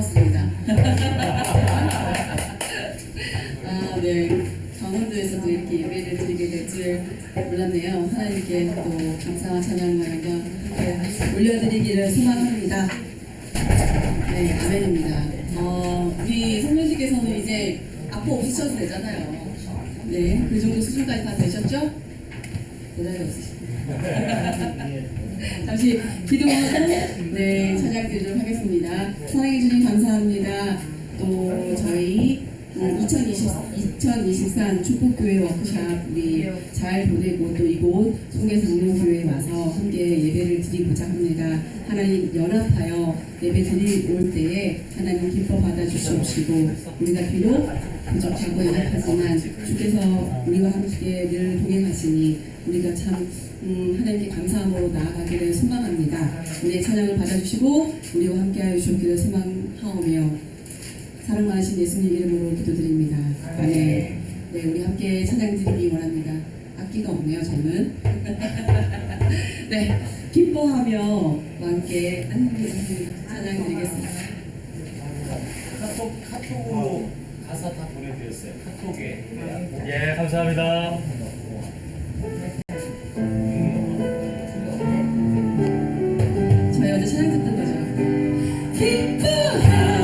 고맙습니다. 네. 강원도에서도 이렇게 예배를 드리게 될 줄 몰랐네요. 하나님께 또 감사와 찬양과 영광 함께 올려드리기를 소망합니다. 네, 아멘입니다. 우리 성년식에서는 이제 악보 없으셔도 되잖아요. 네, 그 정도 수준까지 다 되셨죠? 대단히 없으십니다. 잠시 기도하고 네, 찬양 드리도록 하겠습니다. 사랑해 주님 감사합니다. 또 저희 2023 축복교회 워크샵 우리 잘 보내고 또 이곳 송계장로교회에 와서 함께 예배를 드리고자 합니다. 하나님 연합하여 예배 드릴 때에 하나님 기뻐 받아주시옵시고 우리가 비록 부족하고 연약하지만 주께서 우리와 함께 늘 동행하시니 우리가 참 하나님께 감사함으로 나아가기를 소망합니다. 우리의 찬양을 받아주시고 우리와 함께하여 주시기를 소망하오며 사랑 많으신 예수님 이름으로 기도드립니다. 네, 우리 함께 찬양 드리기 원합니다. 악기가 없네요, 저는. 네, 기뻐하며 함께 찬양 드리겠습니다. 카톡으로 가사 다 보내드렸어요. 카톡에. 예, 감사합니다. 저희 어제 찬양 듣던 거죠. 기뻐하며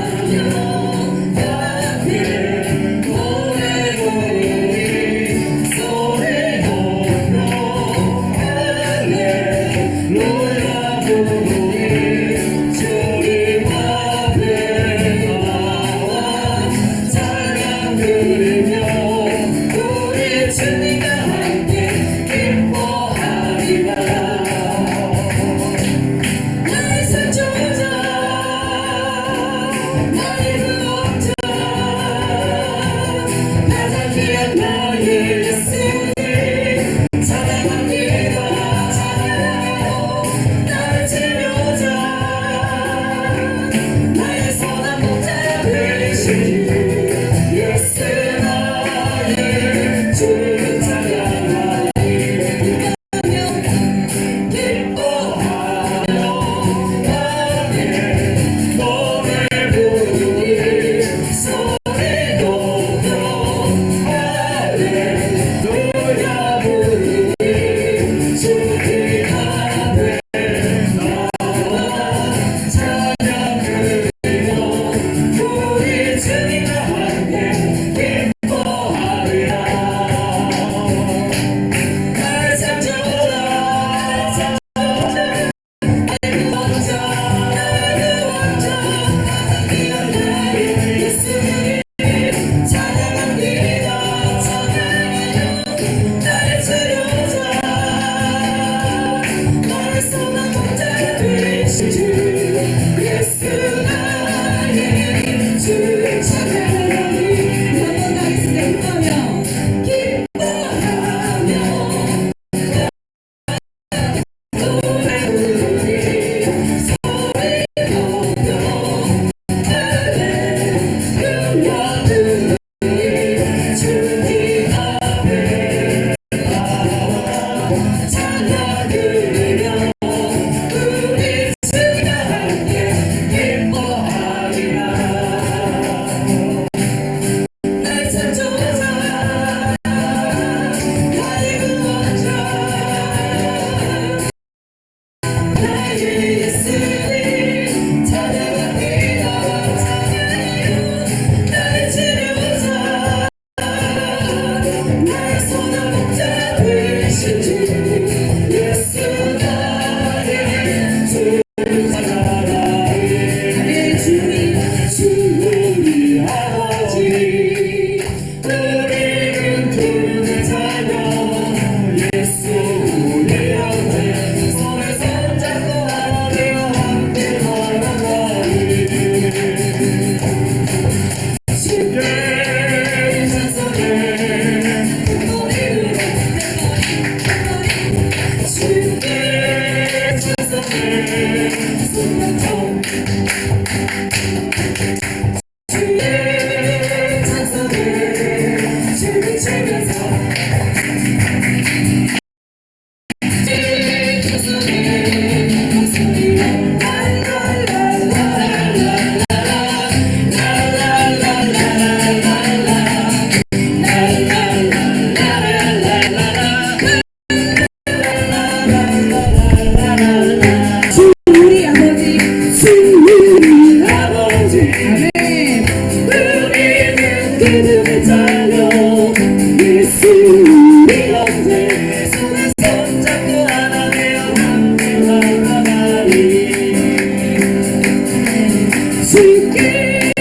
주께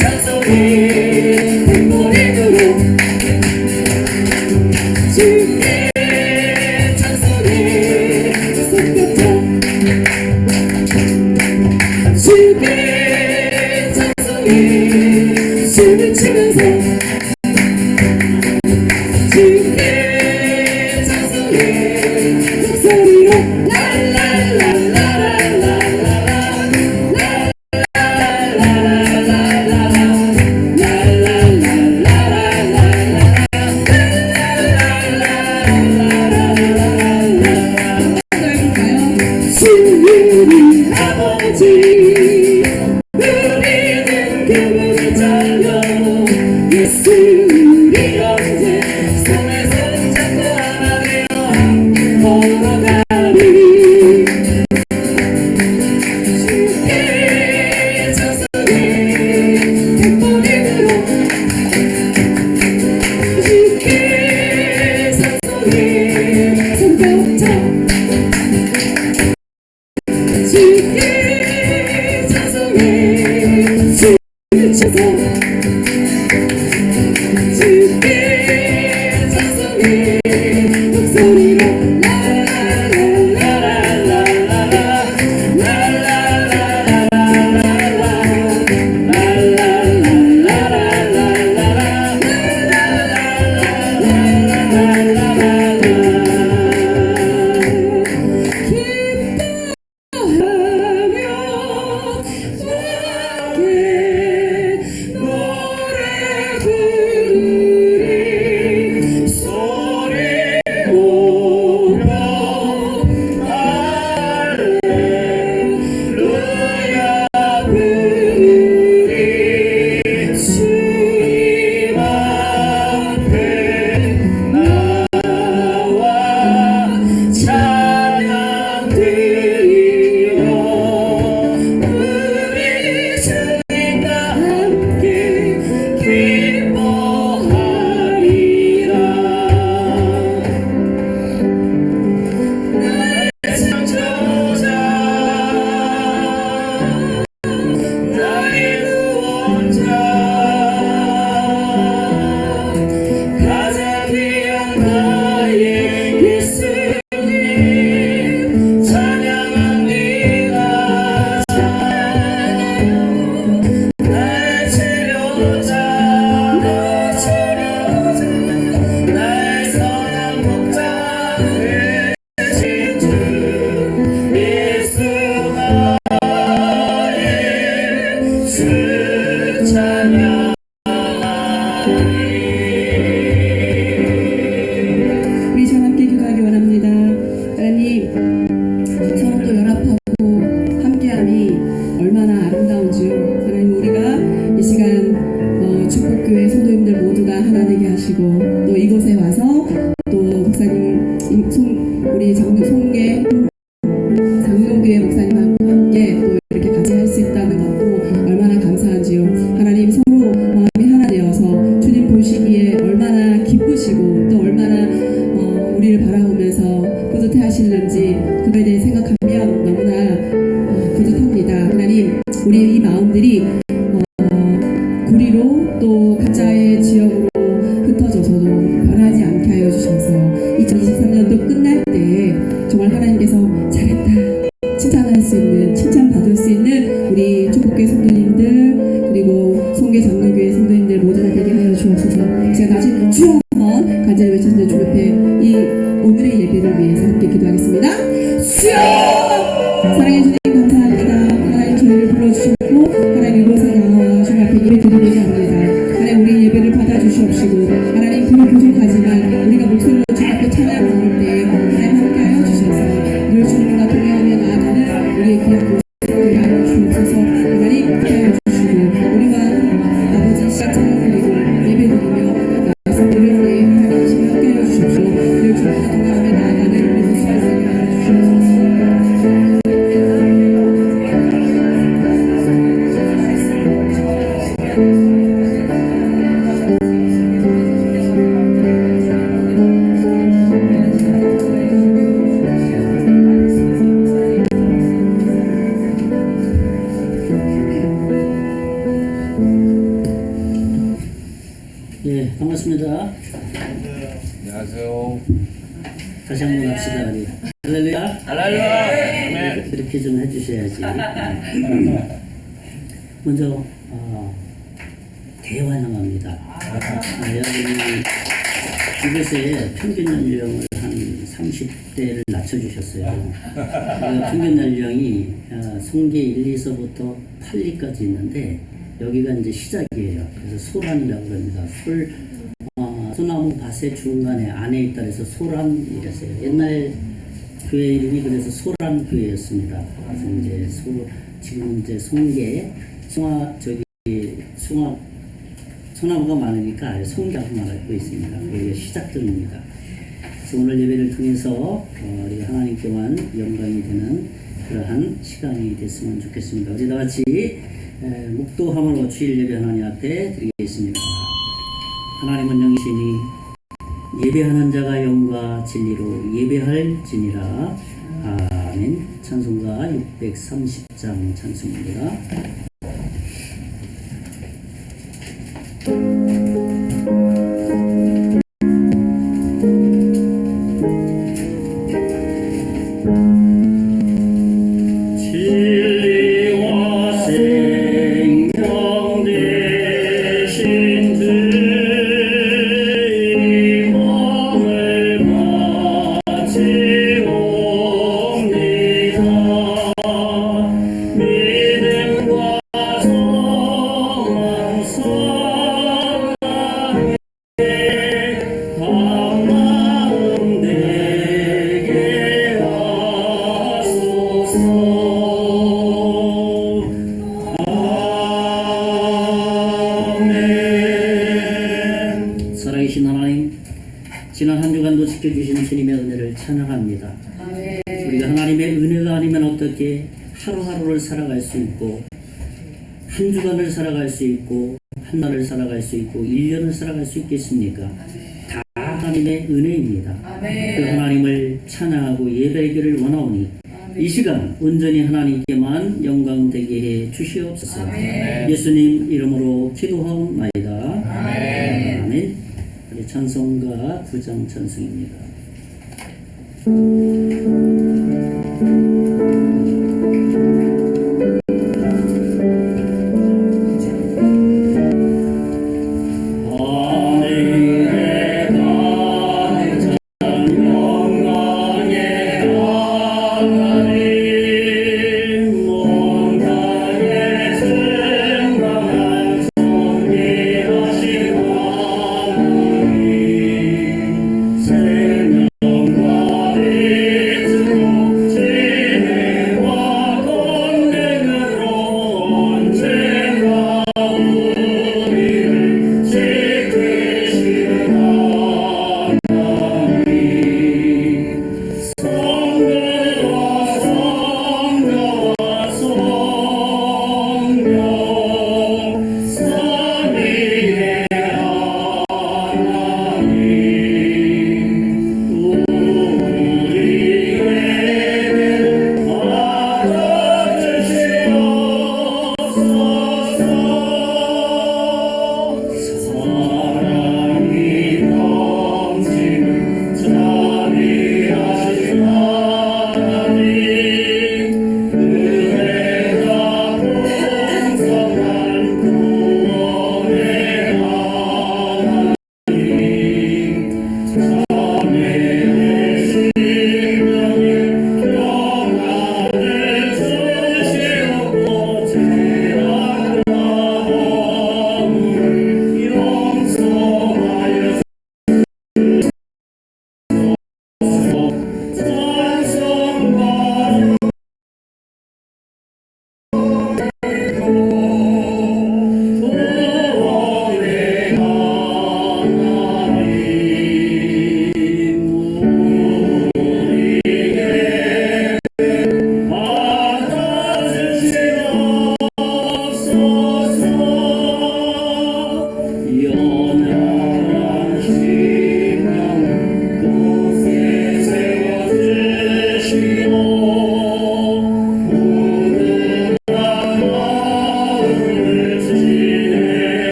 찬송해 백보리으로 주께 찬송해 손뼉쳐 주께 찬송해 춤을 추면서 주께 찬송해 목소리로 주님 아버지 우리는 그분을 찾려 예수 우리 형제 손에 손잡고 하나 되어 걸어가리 주께 찬송해 백보리으로 주께 찬송해 손뼉쳐 주께 찬송해 춤을 춰서 주께 찬송해 목소리로 우리 전 함께 기도하기 원합니다. 하나님, 서로 또 연합하고 함께함이 얼마나 아름다운 줄 하나님, 우리가 이 시간 축복교회 성도님들 모두가 하나 되게 하시고 또 이곳에 와서 또 목사님 우리 송계 장로교회 목사님하고 함께 또 이렇게 같이 할 수 있다는 것도 얼마나 감사한지요. 하나님, 서로 마음이 하나 되어서 주님 보시기에 얼마나 기쁘시고 또 얼마나 우리를 바라보면서 뿌듯해 하시는지 그거에 대해 생각하면 너무나 뿌듯합니다. 하나님, 우리의 이 마음들이 구리로 또 각자의 지역으로 흩어져서도 변하지 않게 하여 주셔서 2023년도 끝날 때 정말 하나님께서 잘했다 칭찬할 수 있는, 칭찬받을 수 있는 우리 축복교회 성도님들 그리고 송계 장로교회 성도님들 모두가 되게 하여 주옵소서. 제가 다시 주 한번 간절히 외쳤는데 주 옆에 이 오늘의 예배를 위해서 함께 기도하겠습니다. 주여! 사랑해 주님 감사합니다. 하나님 저희를 불러주셨고 하나님 이곳에 나와 주 앞에 예배 드리고자 합니다. 하나님 우리 예배를 받아주시옵시고 하나님 비록 부족하지만 우리가 목소리로 주 앞에 찬양 부를 때 하나님 함께하여 주셔서 늘 주님과 동행하며 나아가는 우리의 귀한 모습을 하여 주옵소서. 하나님 함께하여 주시고 우리가 아버지 시작 찬양 드리고 예배 드리며 말씀드릴 때에 하나님 함께하여 주십시오. 늘 주님과 동행하며 나아가는 우리 모습을 되게 하여 주옵소서. 다시 한번 합시다. 우리. 할렐루야. 할렐루야. 그렇게 좀 해주셔야지. 먼저 대환영합니다. 여러분이 이곳에 평균 연령을 한 30대를 낮춰주셨어요. 평균 연령이 송계 1, 2서부터 8리까지 있는데 여기가 이제 시작이에요. 그래서 소란이라고 합니다. 소나무 밭의 중간에 안에 있다 해서 소란이랬어요. 옛날 교회 이름이 그래서 소란교회였습니다. 그래서 이제 지금 이제 송계 소나무가 많으니까 송계라고 말하고 있습니다. 여기가 시작점입니다. 그래서 오늘 예배를 통해서 우리 하나님께만 영광이 되는 그러한 시간이 됐으면 좋겠습니다. 우리 다 같이 묵도함으로 주일 예배 하나님 앞에 드리겠습니다. 하나님은 영이시니 예배하는 자가 영과 진리로 예배할지니라. 아멘. 찬송가 630장 찬송입니다. 지난 한 주간도 지켜주신 주님의 은혜를 찬양합니다. 우리가 하나님의 은혜가 아니면 어떻게 하루하루를 살아갈 수 있고 한 주간을 살아갈 수 있고 한 날을 살아갈 수 있고 1년을 살아갈 수 있겠습니까? 다 하나님의 은혜입니다. 그 하나님을 찬양하고 예배하기를 원하오니 이 시간 온전히 하나님께만 영광 되게 해 주시옵소서. 예수님 이름으로 기도하옵나이다. 아멘. 찬송가 9장 찬송입니다. 생명과 빛을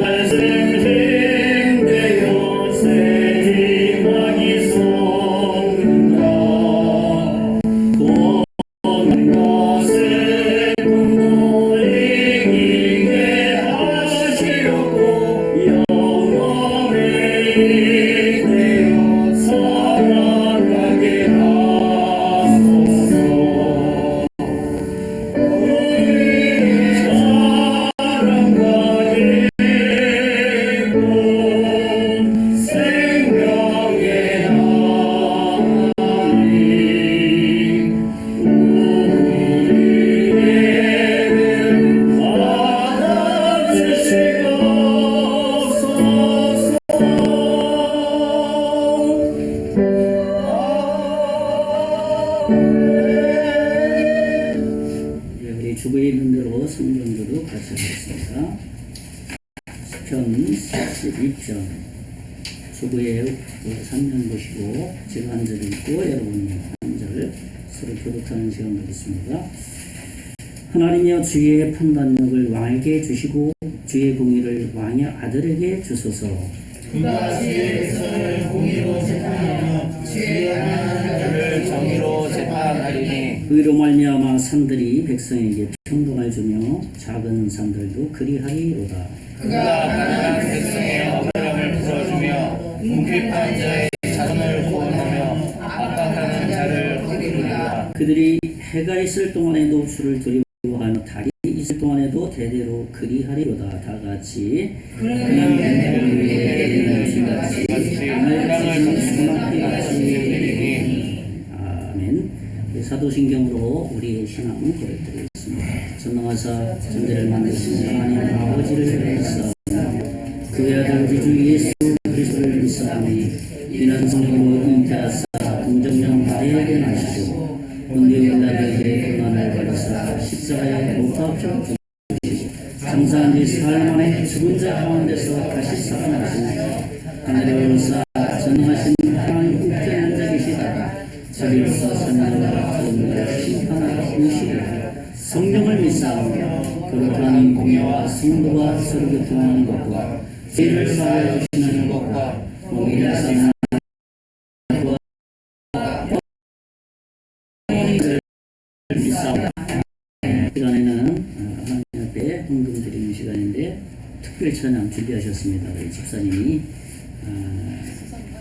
말씀신되어 새희망이 솟는다. 온 것을 분노 이기게 하시려고 영원히 되어 살아가게 하소서. 우리 사랑하게 생명의 하나님, 우리를 받아주시옵소서. 우리 주부의 있는 대로 성경도도 같이 하겠습니다. 시편 42편 주부의 3년 보시고 제가 한 절 읽고 여러분이 한 절 서로 교독하는 시간 갖겠습니다. 하나님이여 주의 판단력을 왕에게 주시고 주의 공의를 왕의 아들에게 주소서. 그가 주의 백성을 공의로 재판하며 주의 가난한 자를 정의로 재판하리니 의로 말미암아 산들이 백성에게 평강을 주며 작은 산들도 그리하리로다. 그가 가난한 백성의 어려움을 풀어주며 궁핍한 자의 자손을 구원하며 압박하는 자를 거두리라. 그들이 해가 있을 동안에도 주를 두려워하며 달이 있을 동안에도 대대로 그리하리로다. 다 같이 그는 내를 위해 내리는 비같이 땅을 수납비 같이 내리니. 아멘. 사도신경으로 우리의 신앙을 고백드리겠습니다. 전능하사 전대를 만드신 하나님 아버지를 위해서 그의 아들 우리 주 예수 그리스도를 믿사오니 이는 성령으로 잉태하사 긍정령 바에게 나시고 본디오빌라드에게 고난을 받으사 십자가에 못 박혀 죽으시고 장사한 지 사흘 만에 죽은 자 가운데서 다시 살아나시니 하늘에 오르사 전능하신 하나님 우편에 앉아 계시다가 저리로서 선명과 거듭나 심판하시리라. 성령을 믿사오며 거룩한 공예와 성도와 서로 교통하는 것과 죄를 사하여 주시는 것과 몸이 나사나 시간에는 하나님 앞에 헌금 드리는 시간인데 특별 찬양 준비하셨습니다. 우리 집사님이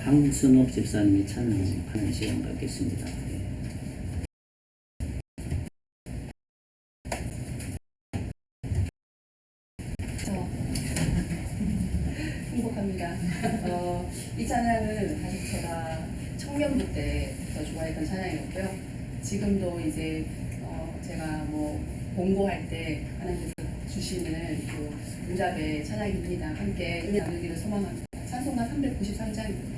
황순옥 집사님이 찬양하는 시간 갖겠습니다. 행복합니다. 이 찬양은 사실 제가 청년부 때부터 좋아했던 찬양이었고요. 지금도 이제 제가 뭐 공부할 때 하나님께서 주시는 그 응답의 찬양입니다. 함께 은혜 나누기를 소망합니다. 찬송가 393장입니다.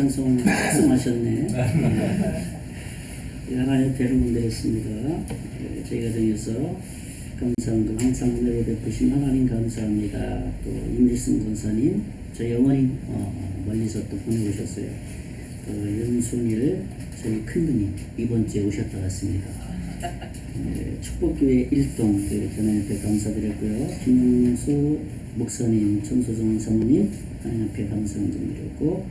찬송 말씀하셨네. 하나님 뵈는 분들 있습니다. 저희 가정에서 감사함도 항상 은혜를 베푸신 하나님 감사합니다. 또 임일승 권사님, 저희 어머님 멀리서 또 보내오셨어요. 또 윤순일 저희 큰누님 이번 주에 오셨다 갔습니다. 축복교회 일동 하나님 앞에 감사드렸고요. 김용수 목사님, 천소정 사모님 하나님 앞에 감사 드렸고,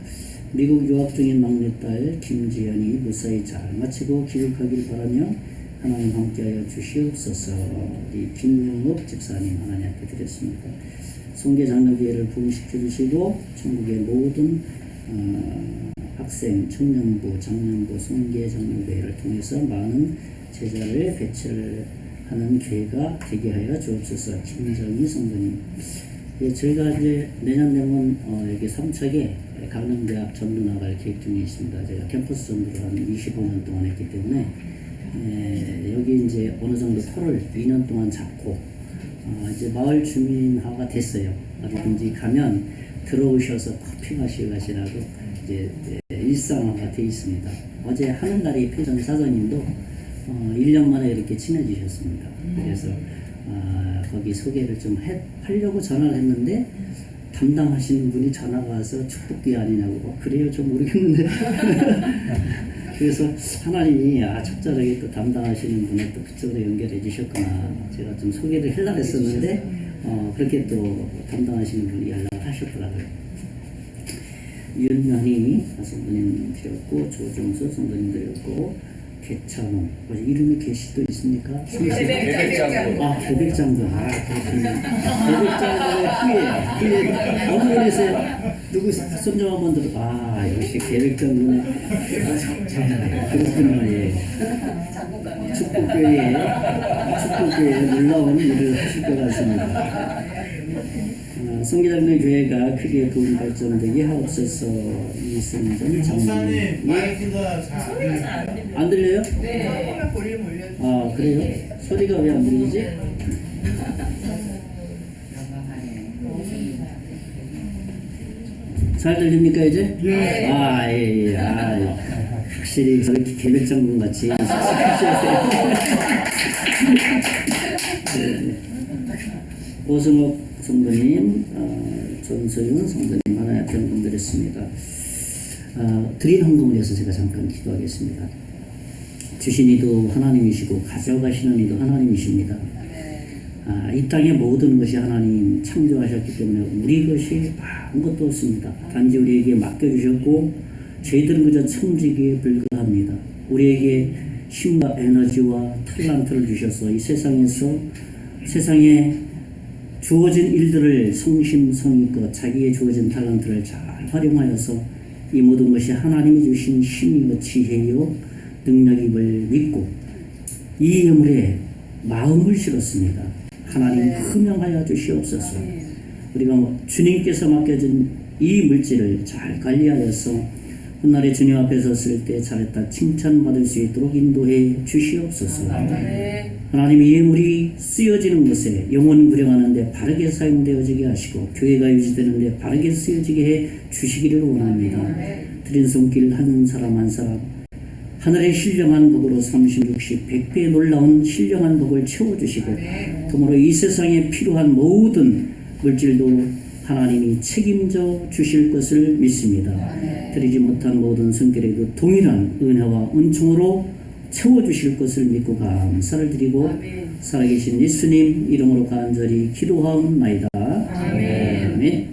미국 유학 중인 막내딸 김지연이 무사히 잘 마치고 귀국하길 바라며 하나님 함께하여 주시옵소서. 우리 김영옥 집사님 하나님 앞에 드렸습니다. 송계 장로교회를 부흥시켜 주시고 전국의 모든 학생, 청년부, 장년부, 송계 장로교회를 통해서 많은 제자를 배출을 하는 교회가 되게 하여 주옵소서. 김정희 성도님. 저희가 이제 내년 되면 여기 삼척에 강남대학 전도 나갈 계획 중에 있습니다. 제가 캠퍼스 전도를 한 25년 동안 했기 때문에 여기 이제 어느 정도 터를 2년 동안 잡고 이제 마을 주민화가 됐어요. 어디든지 가면 들어오셔서 커피 마시고 가시라고 이제 일상화가 돼 있습니다. 어제 하늘나리 패전 사장님도 1년 만에 이렇게 친해지셨습니다. 그래서 거기 소개를 좀 하려고 전화를 했는데 담당하시는 분이 전화가 와서 축복기 아니냐고. 그래요? 좀 모르겠는데. 그래서 하나님이 적절하게 또 담당하시는 분을 또 그쪽으로 연결해 주셨구나. 제가 좀 소개를 하려고 했었는데 그렇게 또 담당하시는 분이 연락을 하셨더라고요. 윤현희 성도님 드렸고, 조정수 성도님 드렸고, 개찬호. 이름이 개시도 있습니까? 계백장군. 아, 계백장군. 아, 그렇군요. 계백장군의 후예. 어느 곳에서 누구 손좀 한번 들어. 아, 역시 계백장군의. 그렇군요. 예. 축복교회에 놀라운 일을 하실 것 같습니다. 성기장로 교회가 크게 도움 발전되게 하옵소서. 이승전 장로님. 목사님 마이크가 잘 안 들려요? 네. 볼륨 올려. 아, 그래요? 소리가 왜 안 들리지? 잘 들립니까 이제? 예. 아, 예, 예. 아, 예. 확실히 저렇게 계백장군 같이 네. 오승옥 성도님, 전소윤 성도님 하나의 병금 드렸습니다. 드린 헌금을 해서 제가 잠깐 기도하겠습니다. 주신 이도 하나님이시고 가져가시는 이도 하나님이십니다. 이 땅의 모든 것이 하나님 창조하셨기 때문에 우리 것이 아무것도 없습니다. 단지 우리에게 맡겨주셨고 저희들은 그저 청지기에 불과합니다. 우리에게 힘과 에너지와 탤런트를 주셔서 이 세상에 주어진 일들을 성심성의껏 자기의 주어진 탤런트를 잘 활용하여서 이 모든 것이 하나님이 주신 힘이요 지혜요 능력임을 믿고 이 예물에 마음을 실었습니다. 하나님 흠양하여 주시옵소서. 우리가 주님께서 맡겨준 이 물질을 잘 관리하여서 훗날에 주님 앞에 섰을 때 잘했다 칭찬받을 수 있도록 인도해 주시옵소서. 하나님 이 예물이 쓰여지는 것에 영혼 구령하는 데 바르게 사용되어지게 하시고 교회가 유지되는 데 바르게 쓰여지게 해 주시기를 원합니다. 드린 손길 한 사람 한 사람 하늘의 신령한 복으로 30, 60, 100배의 놀라운 신령한 복을 채워주시고 그러므로 이 세상에 필요한 모든 물질도 하나님이 책임져 주실 것을 믿습니다. 드리지 못한 모든 손길에도 동일한 은혜와 은총으로 채워주실 것을 믿고 감사를 드리고 살아계신 예수님 이름으로 간절히 기도하옵나이다. 아멘.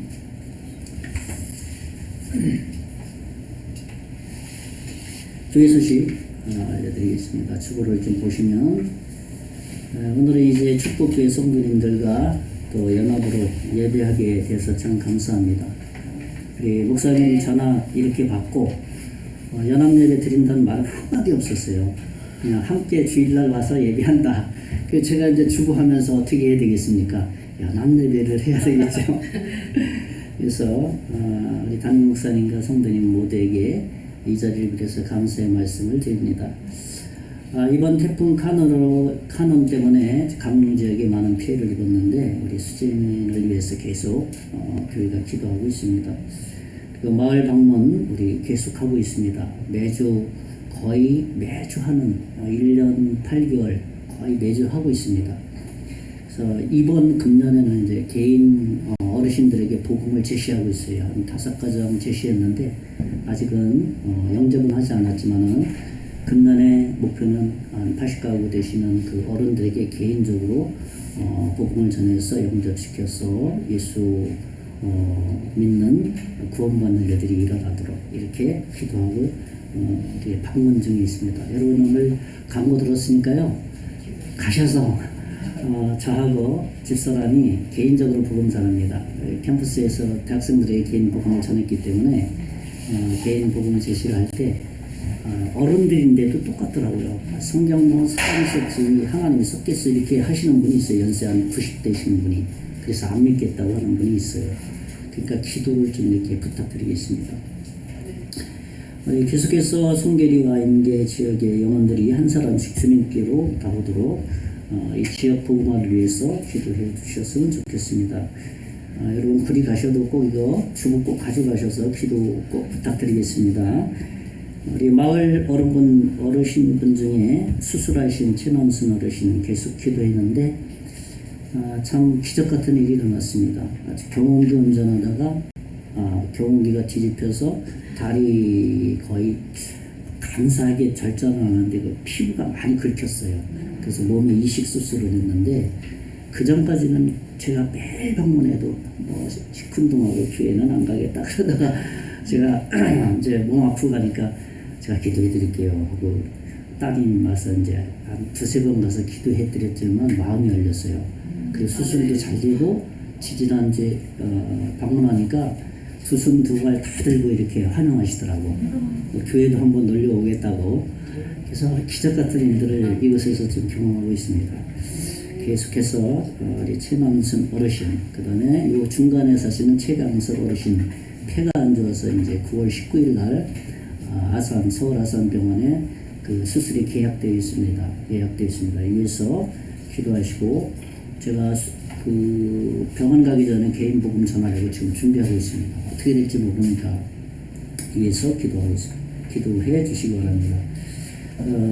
주의 소식 알려드리겠습니다. 축구를 좀 보시면 오늘은 이제 축복교회 성도님들과 또 연합으로 예배하게 돼서 참 감사합니다. 우리 목사님 전화 이렇게 받고 연합 예배 드린다는 말은 한마디 없었어요. 그냥 함께 주일날 와서 예배한다. 그래서 제가 이제 주부하면서 어떻게 해야 되겠습니까? 연합 예배를 해야 되겠죠. 그래서 우리 담임 목사님과 성도님 모두에게 이 자리를 빌어서 감사의 말씀을 드립니다. 이번 태풍 카논 때문에 강릉 지역에 많은 피해를 입었는데 우리 수재민을 위해서 계속 교회가 기도하고 있습니다. 그리고 마을 방문 우리 계속하고 있습니다. 거의 매주 하는 1년 8개월 거의 매주 하고 있습니다. 그래서 이번 금년에는 이제 개인 어르신들에게 복음을 제시하고 있어요. 한 5가정 제시했는데 아직은 영접은 하지 않았지만은 금년의 목표는 한 80가구 되시는 그 어른들에게 개인적으로 복음을 전해서 영접시켜서 예수 믿는 구원받는 일들이 일어나도록 이렇게 기도하고 이렇게 방문 중에 있습니다. 여러분 오늘 광고 들었으니까요. 가셔서 저하고 집사람이 개인적으로 복음 전합니다. 캠퍼스에서 대학생들에게 개인 복음을 전했기 때문에 개인 복음 제시를 할 때 어른들인데도 똑같더라고요. 성경 뭐 사람이 썼지 하나님이 썼겠어 이렇게 하시는 분이 있어요. 연세 한 90 되시는 분이. 그래서 안 믿겠다고 하는 분이 있어요. 그러니까 기도를 좀 이렇게 부탁드리겠습니다. 계속해서 송계리와 임계 지역의 영혼들이 한 사람씩 주님께로 나오도록 이 지역 복음화를 위해서 기도해 주셨으면 좋겠습니다. 여러분 구리 가셔도 꼭 이거 주부 꼭 가져가셔서 기도 꼭 부탁드리겠습니다. 우리 마을 어르신분 중에 수술하신 최남순 어르신 계속 기도했는데 참 기적 같은 일이 일어났습니다. 경운기 운전하다가 경운기가 뒤집혀서 다리 거의 감사하게 절전을 하는데 그 피부가 많이 긁혔어요. 그래서 몸에 이식 수술을 했는데 그 전까지는 제가 매일 방문해도 뭐 시큰둥하고 교회는 안 가겠다 그러다가 제가 이제 몸 아프고 가니까 제가 기도해 드릴게요 하고 따님 와서 이제 한 두세 번 가서 기도해드렸지만 마음이 열렸어요. 그래서 수술도 잘 되고 지지난주에 방문하니까 두 손 두 발 다 들고 이렇게 환영하시더라고. 교회도 한번 놀러 오겠다고. 그래서 기적 같은 일들을 이곳에서 좀 경험하고 있습니다. 계속해서 우리 최남순 어르신, 그 다음에 요 중간에 사시는 최강석 어르신 폐가 안 좋아서 이제 9월 19일 날 아산 서울 아산병원에 그 수술이 예약되어 있습니다. 위에서 기도하시고 제가 그 병원 가기 전에 개인 복음 전하려고 지금 준비하고 있습니다. 어떻게 될지 모르니까 위에서 기도하고 있습니다. 기도해 주시기 바랍니다.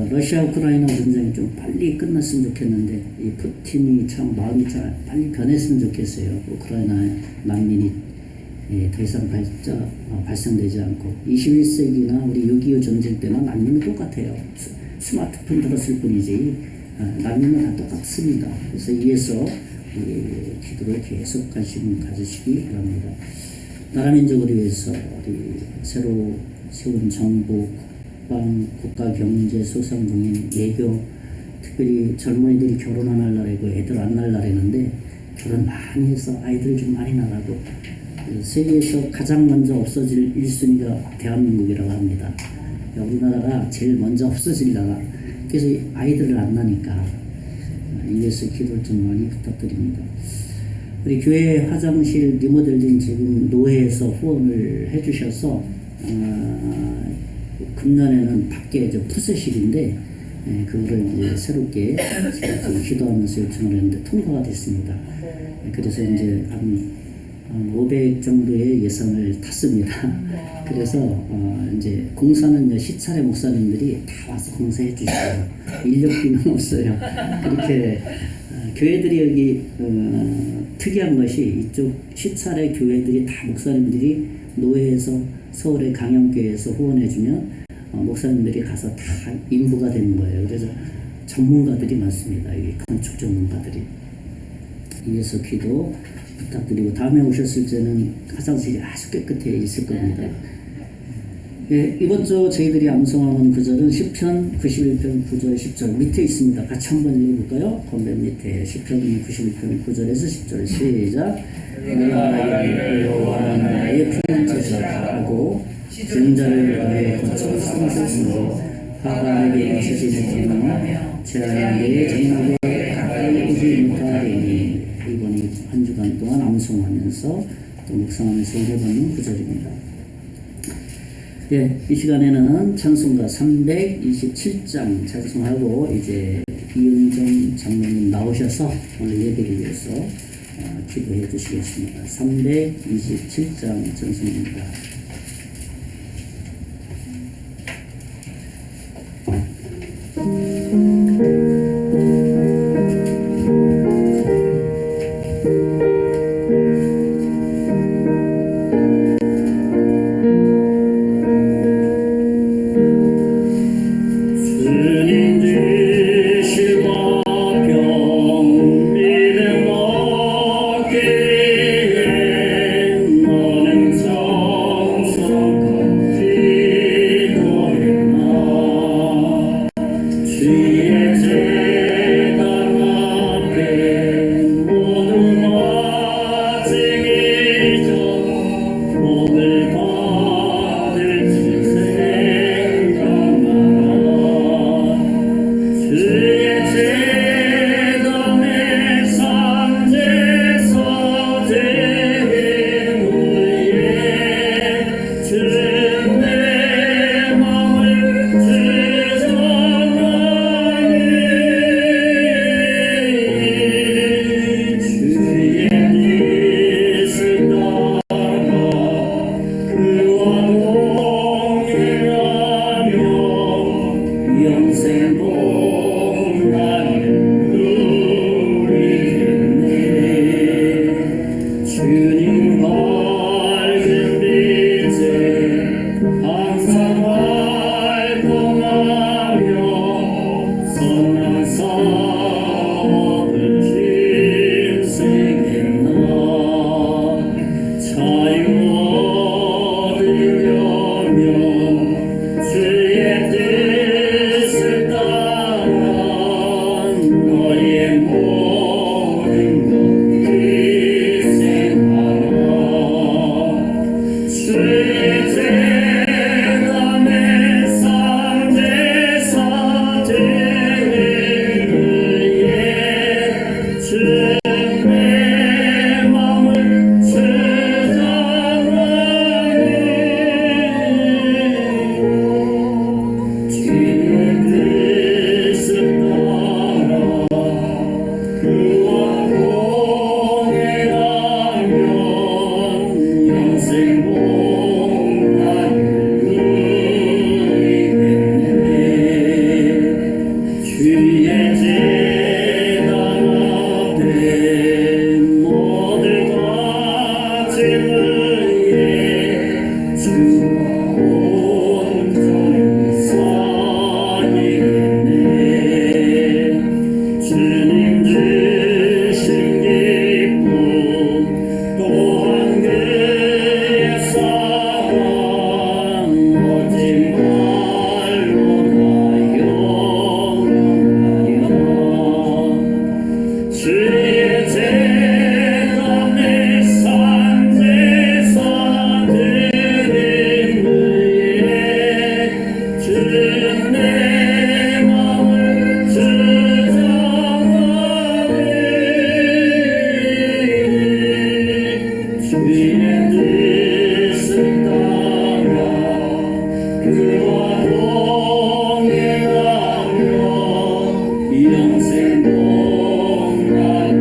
러시아 우크라이나 전쟁이 좀 빨리 끝났으면 좋겠는데 이 푸틴이 참 마음이 잘 빨리 변했으면 좋겠어요. 우크라이나 난민이 더 이상 발생되지 않고 21세기나 우리 6.25 전쟁 때나 난민은 똑같아요. 스마트폰 들었을 뿐이지 난민은 다 똑같습니다. 그래서 위에서 기도를 계속 가지시기 바랍니다. 나라 민족을 위해서 우리 새로 세운 정부, 국방, 국가 경제 소상공인, 외교, 특별히 젊은이들이 결혼 안 할 날이고 애들 안 낳을 날이는데 결혼 많이 해서 아이들 좀 많이 낳으라고. 세계에서 가장 먼저 없어질 1순위가 대한민국이라고 합니다. 우리나라가 제일 먼저 없어질 나라. 그래서 아이들을 안 낳으니까 이래서 기도를 좀 많이 부탁드립니다. 우리 교회 화장실 리모델링 지금 노회에서 후원을 해주셔서 금년에는 밖에 푸세식인데 그거를 이제 새롭게 지금 기도하면서 요청을 했는데 통과가 됐습니다. 그래서 이제 한 500 정도의 예산을 탔습니다. 그래서 이제 공사는요 시찰의 목사님들이 다 와서 공사해 주시고요. 인력비는 없어요. 그렇게 교회들이 여기 특이한 것이 이쪽 시찰의 교회들이 다 목사님들이 노회에서 서울의 강영교회에서 후원해주면 목사님들이 가서 다 인부가 되는 거예요. 그래서 전문가들이 많습니다. 이 건축 전문가들이. 위에서 기도 부탁드리고 다음에 오셨을 때는 화장실이 아주 깨끗해 있을 겁니다. 예, 이번 주 저희들이 암송하는 구절은 시편 91편 9절 10절 밑에 있습니다. 같이 한번 읽어볼까요? 건배 밑에 시편 91편 9절에서 10절 시작. 내가 여호와는 나의 피난처시라 하고 증자를 너의 거처 삼으셨으므로 화가 내게 있으시는 때문에 제가 내의 정막에 가까이 오지 못하리니. 이번에 한 주간 동안 암송하면서 또 묵상하면서 읽어보는 구절입니다. 예, 이 시간에는 찬송가 327장 찬송하고 이제 이은정 장로님 나오셔서 오늘 예배를 위해서 기도해 주시겠습니다. 327장 찬송입니다. 너는 저 그와 동행하면 영생 복락을 누리겠네. 주의 제단 앞에 모든 과제를 위해 주와 온전히 쌓이겠네. 주님 주신 기쁨 또한 그의 사랑 어찌 말로 다 영원하여 주의 제단 내 산제사 드림을 위해 주는 내 마음을 주장하네. 주의 뜻을 따라 그와 동행하며 영생 복락을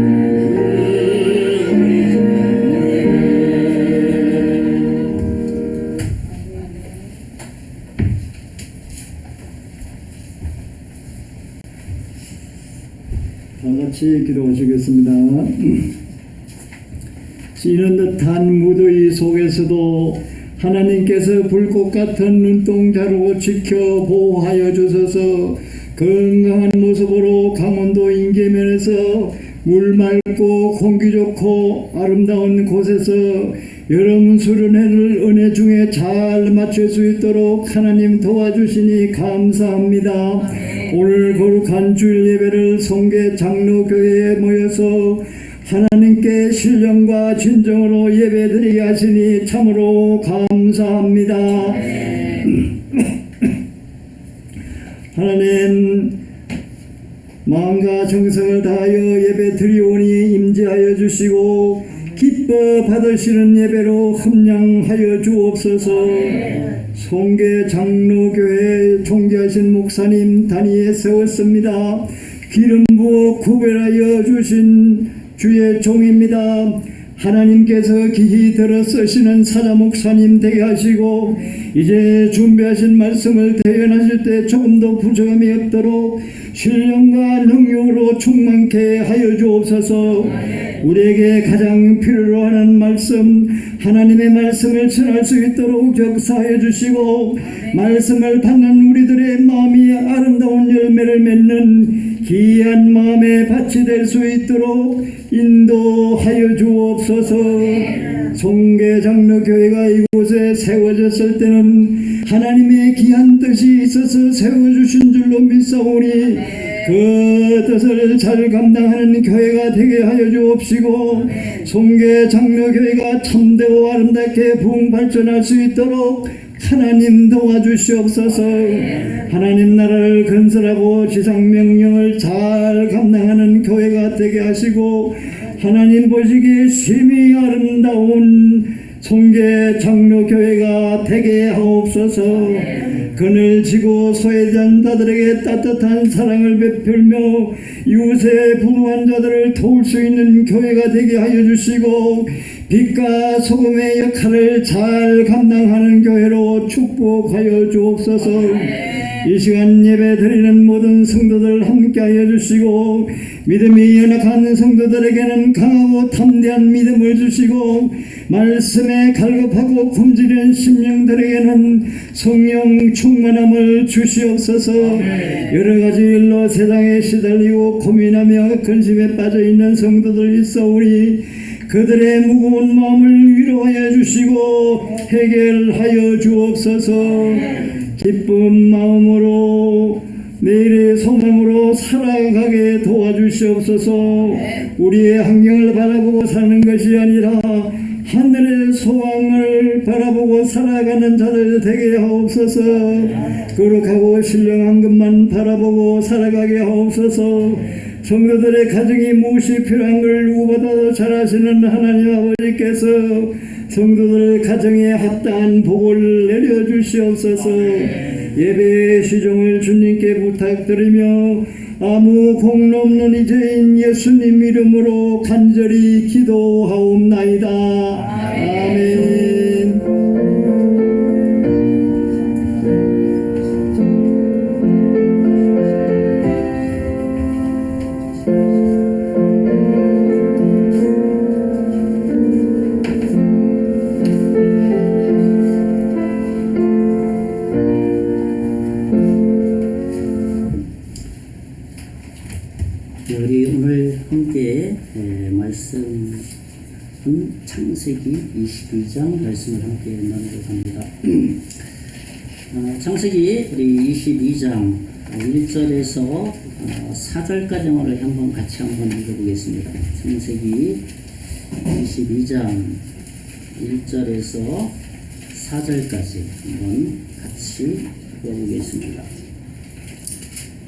누리겠네. 다 같이 기도하시겠습니다. 찌는 듯한 무더위 속에서도 하나님께서 불꽃 같은 눈동자로 지켜 보호하여 주셔서 건강한 모습으로 강원도 인계면에서 물 맑고 공기 좋고 아름다운 곳에서 여름 수련회를 은혜 중에 잘 마칠 수 있도록 하나님 도와주시니 감사합니다. 오늘 거룩한 주일 예배를 송계 장로교회에 모여서 하나님께 신령과 진정으로 예배드리게 하시니 참으로 감사합니다. 하나님 마음과 정성을 다하여 예배 드리오니 임재하여 주시고 기뻐 받으시는 예배로 흠양하여 주옵소서. 송계 장로교회 총재하신 목사님 단위에 세웠습니다. 기름 부어 구별하여 주신 주의 종입니다. 하나님께서 기히 들어 쓰시는 사자 목사님 되게 하시고 이제 준비하신 말씀을 대연하실 때 조금도 부족함이 없도록 신령과 능력으로 충만케 하여 주옵소서. 우리에게 가장 필요로 하는 말씀 하나님의 말씀을 전할 수 있도록 역사해 주시고 말씀을 받는 우리들의 마음이 아름다운 열매를 맺는 귀한 마음의 밭이 될 수 있도록 인도하여 주옵소서. 송계 장로교회가 이곳에 세워졌을 때는 하나님의 귀한 뜻이 있어서 세워주신 줄로 믿사오니 그 뜻을 잘 감당하는 교회가 되게 하여 주옵시고 송계 장로교회가 참되고 아름답게 부흥발전할 수 있도록 하나님 도와주시옵소서. 하나님 나라를 건설하고 지상명령을 잘 감당하는 교회가 되게 하시고 하나님 보시기에 심히 아름다운 송계 장로교회가 되게 하옵소서. 그늘지고 소외된 자들에게 따뜻한 사랑을 베풀며 이웃의 불우한 자들을 도울 수 있는 교회가 되게 하여 주시고 빛과 소금의 역할을 잘 감당하는 교회로 축복하여 주옵소서. 이 시간 예배 드리는 모든 성도들 함께 하여 주시고 믿음이 연약한 성도들에게는 강하고 담대한 믿음을 주시고 말씀에 갈급하고 굶주린 심령들에게는 성령 충만함을 주시옵소서. 여러가지 일로 세상에 시달리고 고민하며 근심에 빠져있는 성도들 있사오니 그들의 무거운 마음을 위로하여 주시고 해결하여 주옵소서. 기쁜 마음으로 내일의 소망으로 살아가게 도와주시옵소서. 우리의 환경을 바라보고 사는 것이 아니라 하늘의 소망을 바라보고 살아가는 자들 되게 하옵소서. 거룩하고 신령한 것만 바라보고 살아가게 하옵소서. 성도들의 가정이 무엇이 필요한 걸 누구보다도 잘 아시는 하나님 아버지께서 성도들의 가정에 합당한 복을 내려주시옵소서. 예배의 시종을 주님께 부탁드리며 아무 공로 없는 이제인 예수님 이름으로 간절히 기도하옵나이다. 아멘. 우리 오늘 함께 말씀은 창세기 22장 말씀을 함께 나누려고 합니다. 창세기 우리 22장 1절에서 4절까지를 같이 한번 읽어보겠습니다. 창세기 22장 1절에서 4절까지 한번 같이 읽어보겠습니다.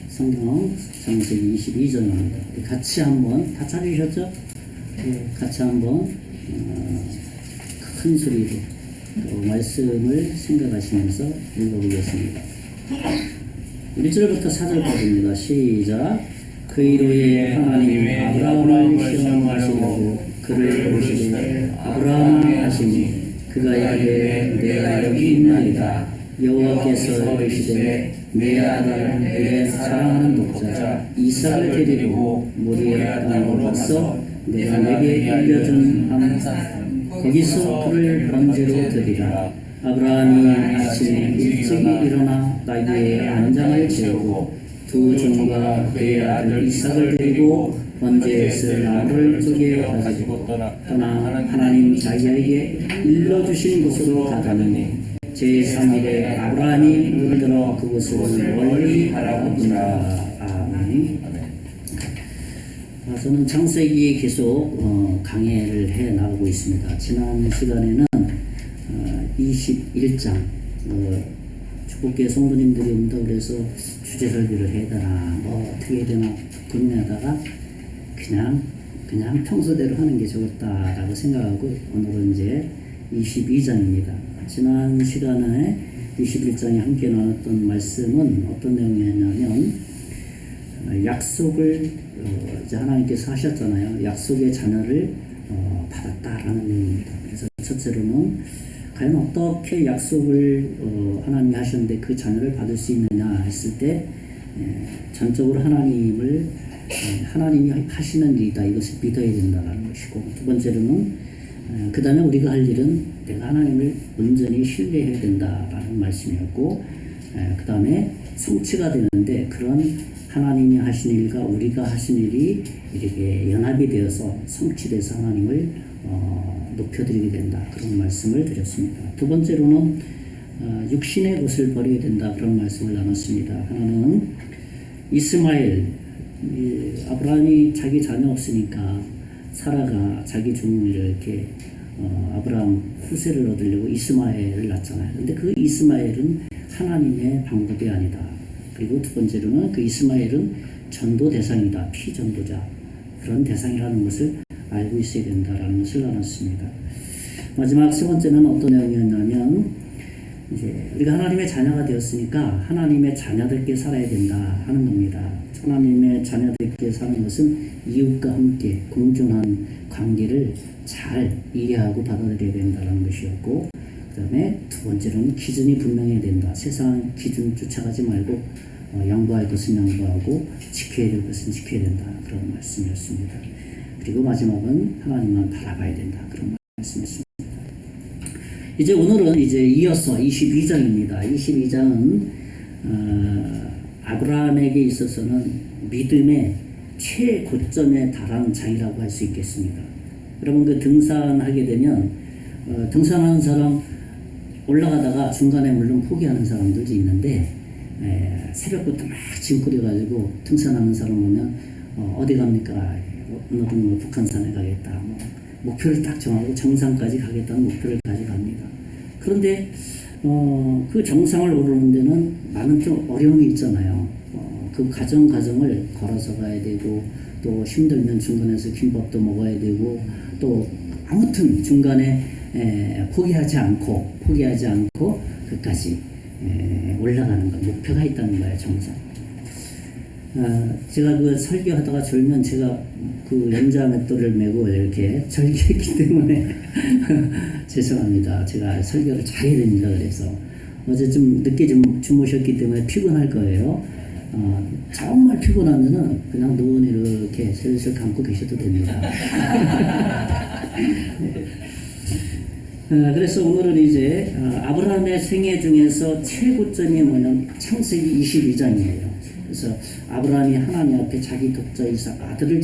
성경 창세기 22장입니다. 같이 한번 다 찾으셨죠? 네, 같이 한번 큰 소리로 말씀을 생각하시면서 읽어보겠습니다. 1절부터 4절까지입니다. 시작. 그 이후에 하나님이 아브라함을 시험하시려고 그를 보시되 아브라함 하시니 그가 이르되 내가 여기 있나이다. 여호와께서 이르시되 내 아들 내 사랑하는 독자 이삭을 데리고 모리아 땅으로 가서 내가 내게 알려준 함 거기서 그를 번제로 드리라. 아브라함이 아침에 일찍이 일어나 나귀의 안장을 채우고 두 종과 그의 아들 이삭을 데리고 번제했을 나무를 쪼개 가지고 떠나 하나님 자기에게 일러주신 곳으로 가더니 제3일에 아브라함이 물들어 그곳을 멀리 바라보니라. 아멘. 저는 창세기에 계속 강해를 해 나가고 있습니다. 지난 시간에는 21장 축복계 성도님들이 온다고 그래서 주제 설교를 해야 되나 어떻게 해야 되나 고민하다가 그냥 평소대로 하는 게 좋겠다라고 생각하고 오늘은 이제 22장입니다. 지난 시간에 21장에 함께 나눴던 말씀은 어떤 내용이었냐면 약속을 이제 하나님께서 하셨잖아요. 약속의 자녀를 받았다라는 내용입니다. 그래서 첫째로는 과연 어떻게 약속을 하나님이 하셨는데 그 자녀를 받을 수 있느냐 했을 때 전적으로 하나님이 하시는 일이다. 이것을 믿어야 된다는 것이고, 두 번째로는 그 다음에 우리가 할 일은 내가 하나님을 온전히 신뢰해야 된다라는 말씀이었고, 그 다음에 성취가 되는데 그런 하나님이 하신 일과 우리가 하신 일이 이렇게 연합이 되어서 성취돼서 하나님을 높여드리게 된다, 그런 말씀을 드렸습니다. 두 번째로는 육신의 것을 버려야 된다, 그런 말씀을 나눴습니다. 하나는 이스마엘, 아브라함이 자기 자녀 없으니까 사라가 자기 종을 이렇게 아브라함 후세를 얻으려고 이스마엘을 낳잖아요. 근데 그 이스마엘은 하나님의 방법이 아니다. 그리고 두 번째로는 그 이스마엘은 전도 대상이다. 피전도자, 그런 대상이라는 것을 알고 있어야 된다라는 것을 나눴습니다. 마지막 세 번째는 어떤 내용이었냐면, 이제 우리가 하나님의 자녀가 되었으니까 하나님의 자녀들께 살아야 된다 하는 겁니다. 하나님의 자녀들께 사는 것은 이웃과 함께 공존한 관계를 잘 이해하고 받아들여야 된다는 것이었고, 그 다음에 두 번째로는 기준이 분명해야 된다. 세상 기준 쫓아가지 말고 양보할 것은 양보하고 지켜야 될 것은 지켜야 된다, 그런 말씀이었습니다. 그리고 마지막은 하나님만 바라봐야 된다, 그런 말씀이었습니다. 이제 오늘은 이제 이어서 22장입니다. 22장은 아브라함에게 있어서는 믿음의 최고점에 달한 장이라고 할 수 있겠습니다. 여러분, 그 등산하게 되면 등산하는 사람 올라가다가 중간에 물론 포기하는 사람들도 있는데, 새벽부터 막 짐꾸려가지고 등산하는 사람 보면 어디 갑니까? 오늘은 뭐 북한산에 가겠다, 목표를 딱 정하고 정상까지 가겠다는 목표를 가져갑니다. 그런데 그 정상을 오르는 데는 많은 좀 어려움이 있잖아요. 그 과정을 걸어서 가야 되고, 또 힘들면 중간에서 김밥도 먹어야 되고, 또 아무튼 중간에 포기하지 않고 끝까지 올라가는 것, 목표가 있다는 거예요, 정상. 제가 그 설교하다가 졸면 제가 그 연자 맷돌을 메고 이렇게 절개했기 때문에 죄송합니다. 제가 설교를 잘해야 됩니다. 그래서 어제 좀 늦게 좀 주무셨기 때문에 피곤할 거예요. 정말 피곤하면은 그냥 눈 이렇게 슬슬 감고 계셔도 됩니다. 그래서 오늘은 이제 아브라함의 생애 중에서 최고점이 뭐냐면 창세기 22장이에요. 그래서 아브라함이 하나님 앞에 자기 독자 이삭 아들을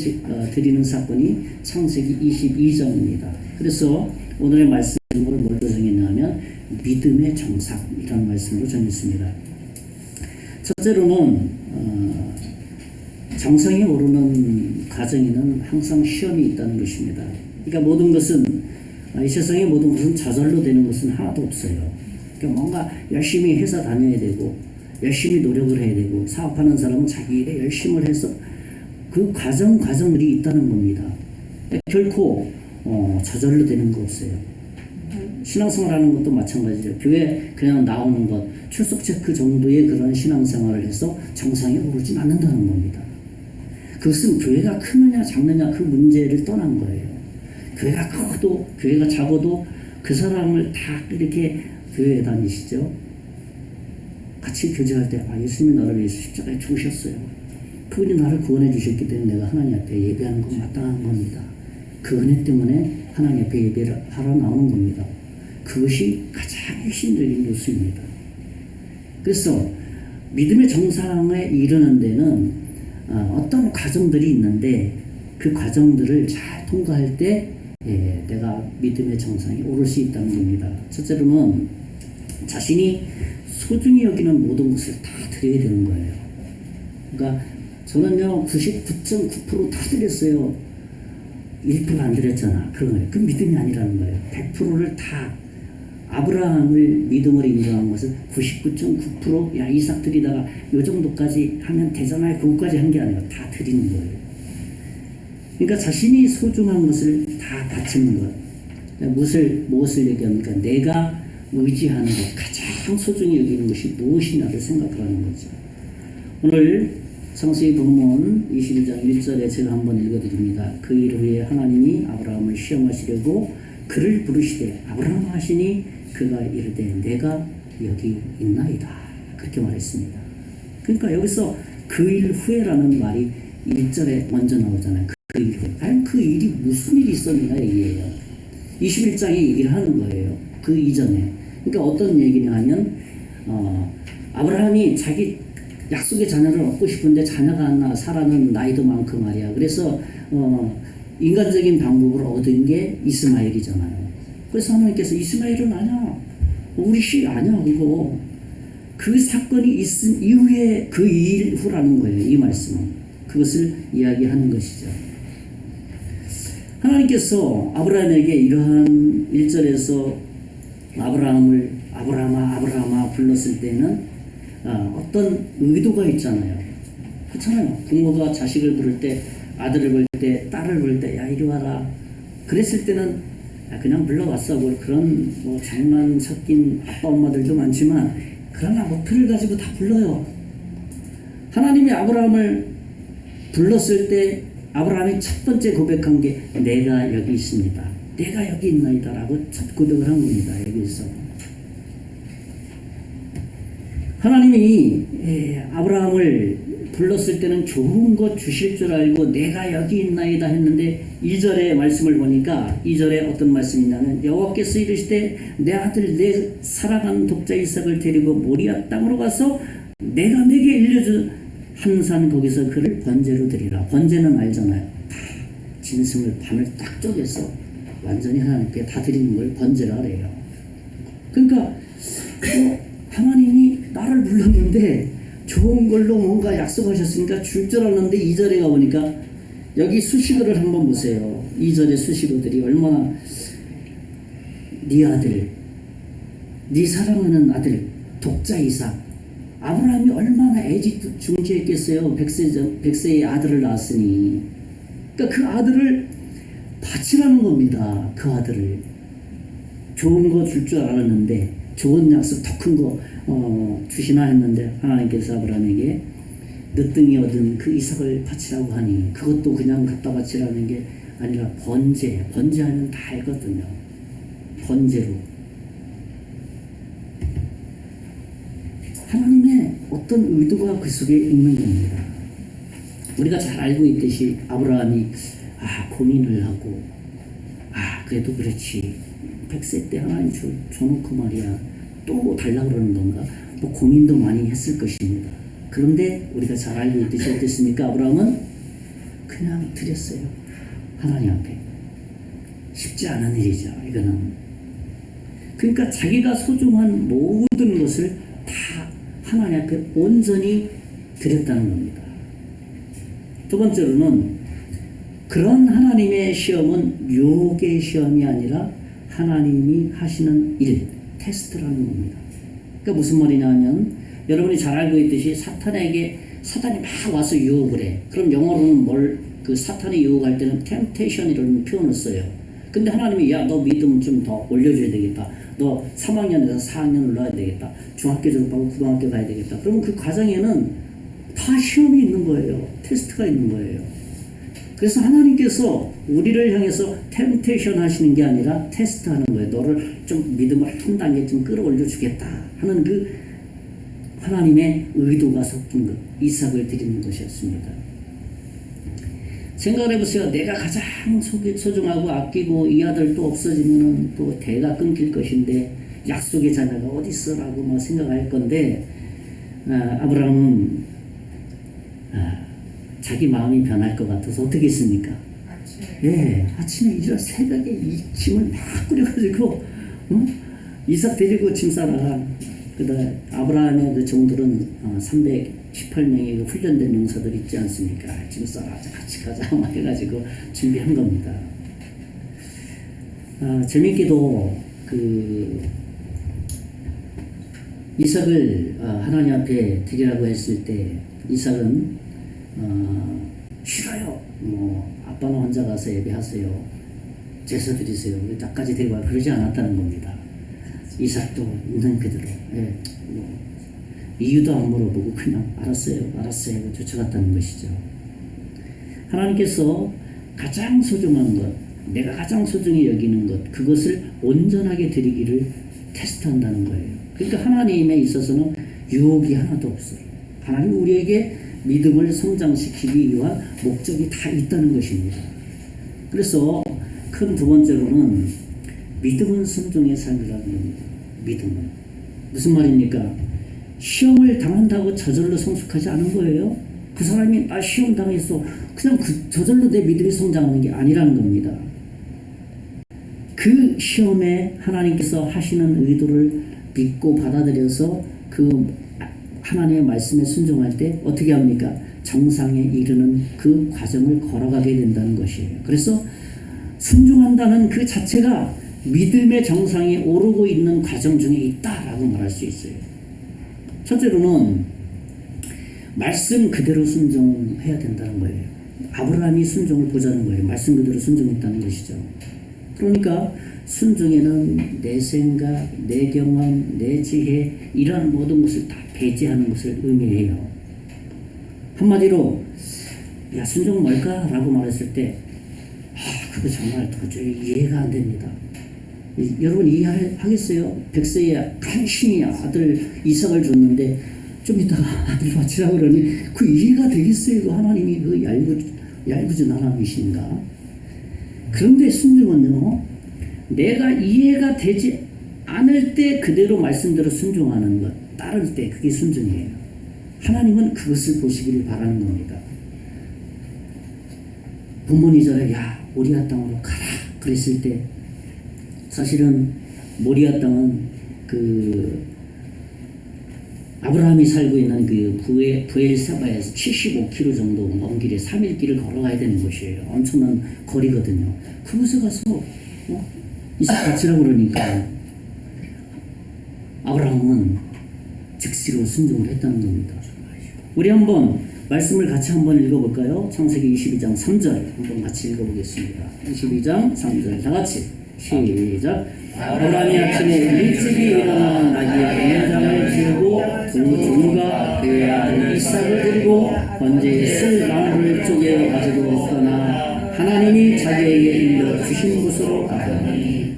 드리는 사건이 창세기 22장입니다. 그래서 오늘의 말씀으로 뭘 정했냐면 믿음의 정삭이라는 말씀으로 정했습니다. 첫째로는 정상에 오르는 과정에는 항상 시험이 있다는 것입니다. 그러니까 모든 것은 이 세상의 모든 것은 저절로 되는 것은 하나도 없어요. 그러니까 뭔가 열심히 회사 다녀야 되고 열심히 노력을 해야 되고 사업하는 사람은 자기 일에 열심을 해서 그 과정들이 있다는 겁니다. 결코 저절로 되는 거 없어요. 신앙생활하는 것도 마찬가지죠. 교회 그냥 나오는 것, 출석 체크 정도의 그런 신앙생활을 해서 정상에 오르진 않는다는 겁니다. 그것은 교회가 크느냐 작느냐 그 문제를 떠난 거예요. 교회가 커도 교회가 작아도 그 사람을 다 이렇게 교회에 다니시죠. 같이 교제할 때 예수님이 나를 위해서 십자가에 죽으셨어요. 그분이 나를 구원해 주셨기 때문에 내가 하나님 앞에 예배하는 건 마땅한 겁니다. 그 은혜 때문에 하나님 앞에 예배를 하러 나오는 겁니다. 그것이 가장 핵심적인 요소입니다. 그래서 믿음의 정상에 이르는 데는 어떤 과정들이 있는데 그 과정들을 잘 통과할 때 내가 믿음의 정상에 오를 수 있다는 겁니다. 첫째로는 자신이 소중히 여기는 모든 것을 다 드려야 되는 거예요. 그러니까 저는요 99.9% 다 드렸어요. 1%안 드렸잖아. 그런 거예요. 그 믿음이 아니라는 거예요. 100%를 다 아브라함을 믿음으로 인정한 것은 99.9% 야 이삭 드리다가 요 정도까지 하면 되잖아요. 그것까지 한 게 아니라 다 드리는 거예요. 그러니까 자신이 소중한 것을 다 바치는 것. 무엇을 얘기합니까? 내가 의지하는 것, 가장 소중히 여기는 것이 무엇이냐를 생각하는 거죠. 오늘 창세기 본문 21장 1절에 제가 한번 읽어드립니다. 그 일 후에 하나님이 아브라함을 시험하시려고 그를 부르시되 아브라함 하시니 그가 이르되 내가 여기 있나이다. 그렇게 말했습니다. 그러니까 여기서 그 일 후에라는 말이 1절에 먼저 나오잖아요. 그 일 후에. 과연 그 일이 무슨 일이 있었느냐 얘기예요. 21장에 얘기를 하는 거예요. 그 이전에. 그러니까 어떤 얘기냐 하면 아브라함이 자기 약속의 자녀를 얻고 싶은데 자녀가 안 나. 사라는 나이도 많고 말이야. 그래서 인간적인 방법으로 얻은 게 이스마엘이잖아요. 그래서 하나님께서 이스마엘은 아니야. 우리 씨 아니야 그거. 그 사건이 있은 이후에 그 일 후라는 거예요. 이 말씀은. 그것을 이야기하는 것이죠. 하나님께서 아브라함에게 이러한 1절에서 아브라함아 불렀을 때는 어떤 의도가 있잖아요. 그렇잖아요. 부모가 자식을 부를 때, 아들을 부를 때, 딸을 부를 때, 야 이리 와라. 그랬을 때는 그냥 불러왔어. 그런 장난 섞인 아빠 엄마들도 많지만 그러나 목표를 가지고 다 불러요. 하나님이 아브라함을 불렀을 때 아브라함이 첫 번째 고백한 게 내가 여기 있습니다. 내가 여기 있나이다 라고 첫 고백을 한 겁니다. 여기서 하나님이 아브라함을 불렀을 때는 좋은 것 주실 줄 알고 내가 여기 있나이다 했는데 2절의 말씀을 보니까 2절에 어떤 말씀이 있냐면 여호와께서 이르시되 내 아들 내 사랑하는 독자 이삭을 데리고 모리아 땅으로 가서 내가 내게 일려준 한 산 거기서 그를 번제로 드리라. 번제는 알잖아요. 짐승을 반을 딱 쪼개서 완전히 하나님께 다 드리는 걸 번제라 그래요. 그러니까 하나님이 나를 불렀는데 좋은 걸로 뭔가 약속하셨으니까 줄 줄 알았는데 2절에 가보니까 여기 수식어를 한번 보세요. 2절의 수식어들이 얼마나 네 아들, 네 사랑하는 아들, 독자 이삭. 아브라함이 얼마나 애지중지했겠어요. 100세의 아들을 낳았으니. 그러니까 그 아들을 바치라는 겁니다. 그 아들을. 좋은 거 줄 줄 알았는데 좋은 약속 더 큰 거 주시나 했는데 하나님께서 아브라함에게 늦둥이 얻은 그 이삭을 바치라고 하니 그것도 그냥 갖다 바치라는 게 아니라 번제하면 다 알거든요. 번제로 하나님의 어떤 의도가 그 속에 있는 겁니다. 우리가 잘 알고 있듯이 아브라함이 고민을 하고 그래도 그렇지 100세 때 하나님 줘놓고 말이야 또 달라고 그러는 건가 뭐 고민도 많이 했을 것입니다. 그런데 우리가 잘 알고 있듯이 어땠습니까? 아브라함은 그냥 드렸어요. 하나님 앞에. 쉽지 않은 일이죠. 이거는. 그러니까 자기가 소중한 모든 것을 다 하나님 앞에 온전히 드렸다는 겁니다. 두 번째로는 그런 하나님의 시험은 유혹의 시험이 아니라 하나님이 하시는 일, 테스트라는 겁니다. 그러니까 무슨 말이냐 하면 여러분이 잘 알고 있듯이 사탄이 막 와서 유혹을 해. 그럼 영어로는 그 사탄이 유혹할 때는 temptation이라는 표현을 써요. 근데 하나님이 너 믿음 좀 더 올려줘야 되겠다. 너 3학년에서 4학년 올라야 되겠다. 중학교 졸업하고 고등학교 가야 되겠다. 그러면 그 과정에는 다 시험이 있는 거예요. 테스트가 있는 거예요. 그래서 하나님께서 우리를 향해서 템테이션 하시는 게 아니라 테스트 하는 거예요. 너를 좀 믿음을 한 단계 좀 끌어올려 주겠다 하는 그 하나님의 의도가 섞인 것, 이삭을 드리는 것이었습니다. 생각을 해보세요. 내가 가장 소중하고 아끼고 이 아들 또 없어지면 또 대가 끊길 것인데 약속의 자녀가 어디 있어라고 막 생각할 건데 아브라함은 자기 마음이 변할 것 같아서 어떻게 했습니까? 아침에 일어나 새벽에 이 짐을 막 꾸려가지고 이삭 데리고 짐 싸라. 그다음 아브라함의 그 종들은 318명의 그 훈련된 용사들 있지 않습니까? 짐 싸라, 같이 가자 막 해가지고 준비한 겁니다. 재밌게도 그 이삭을 하나님 앞에 드리라고 했을 때 이삭은 싫어요. 아빠는 혼자 가서 예배하세요. 제사 드리세요. 나까지 데리고 와. 그러지 않았다는 겁니다. 이삭도 있는 그대로 이유도 안 물어보고 그냥 알았어요 하고 쫓아갔다는 것이죠. 하나님께서 가장 소중한 것, 내가 가장 소중히 여기는 것, 그것을 온전하게 드리기를 테스트한다는 거예요. 그러니까 하나님에 있어서는 유혹이 하나도 없어요. 하나님 우리에게 믿음을 성장시키기 위한 목적이 다 있다는 것입니다. 그래서 큰 두 번째로는 믿음은 순종의 삶이라는 겁니다. 믿음은 무슨 말입니까? 시험을 당한다고 저절로 성숙하지 않은 거예요. 그 사람이 시험 당했어 그냥 저절로 내 믿음이 성장하는 게 아니라는 겁니다. 그 시험에 하나님께서 하시는 의도를 믿고 받아들여서 그 하나님의 말씀에 순종할 때 어떻게 합니까? 정상에 이르는 그 과정을 걸어가게 된다는 것이에요. 그래서 순종한다는 그 자체가 믿음의 정상에 오르고 있는 과정 중에 있다라고 말할 수 있어요. 첫째로는 말씀 그대로 순종해야 된다는 거예요. 아브라함이 순종을 보자는 거예요. 말씀 그대로 순종했다는 것이죠. 그러니까 순종에는 내 생각, 내 경험, 내 지혜 이러한 모든 것을 다 배제하는 것을 의미해요. 한마디로 순종 뭘까? 라고 말했을 때 그거 정말 도저히 이해가 안 됩니다. 여러분 이해하겠어요? 100세에 간신히 아들 이삭을 줬는데 좀 이따가 아들 바치라고 그러니 그 이해가 되겠어요? 하나님이 그 얄궂은 하나님이신가? 그런데 순종은요, 내가 이해가 되지 않을 때 그대로 말씀대로 순종하는 것, 따를 때 그게 순종이에요. 하나님은 그것을 보시기를 바라는 겁니다. 본문 2절에 모리아 땅으로 가라 그랬을 때 사실은 모리아 땅은 그 아브라함이 살고 있는 그 부엘세바에서 75km 정도 먼 길에 3일 길을 걸어가야 되는 곳이에요. 엄청난 거리거든요. 그곳에 가서 이삭 바치라고 그러니까 아브라함은 즉시로 순종을 했다는 겁니다. 우리 한번 말씀을 같이 한번 읽어볼까요? 창세기 22장 3절 한번 같이 읽어보겠습니다. 22장 3절 다 같이 시작. 아브라함이 아침에 일찍이 일어나 나귀의 연장을 지르고 두 종과 그의 아들 이삭을 데리고 번제에 쓸 나무를 쪼개 가지고 떠나 하나님이 자기에게 인도해 주신 곳으로 가더니,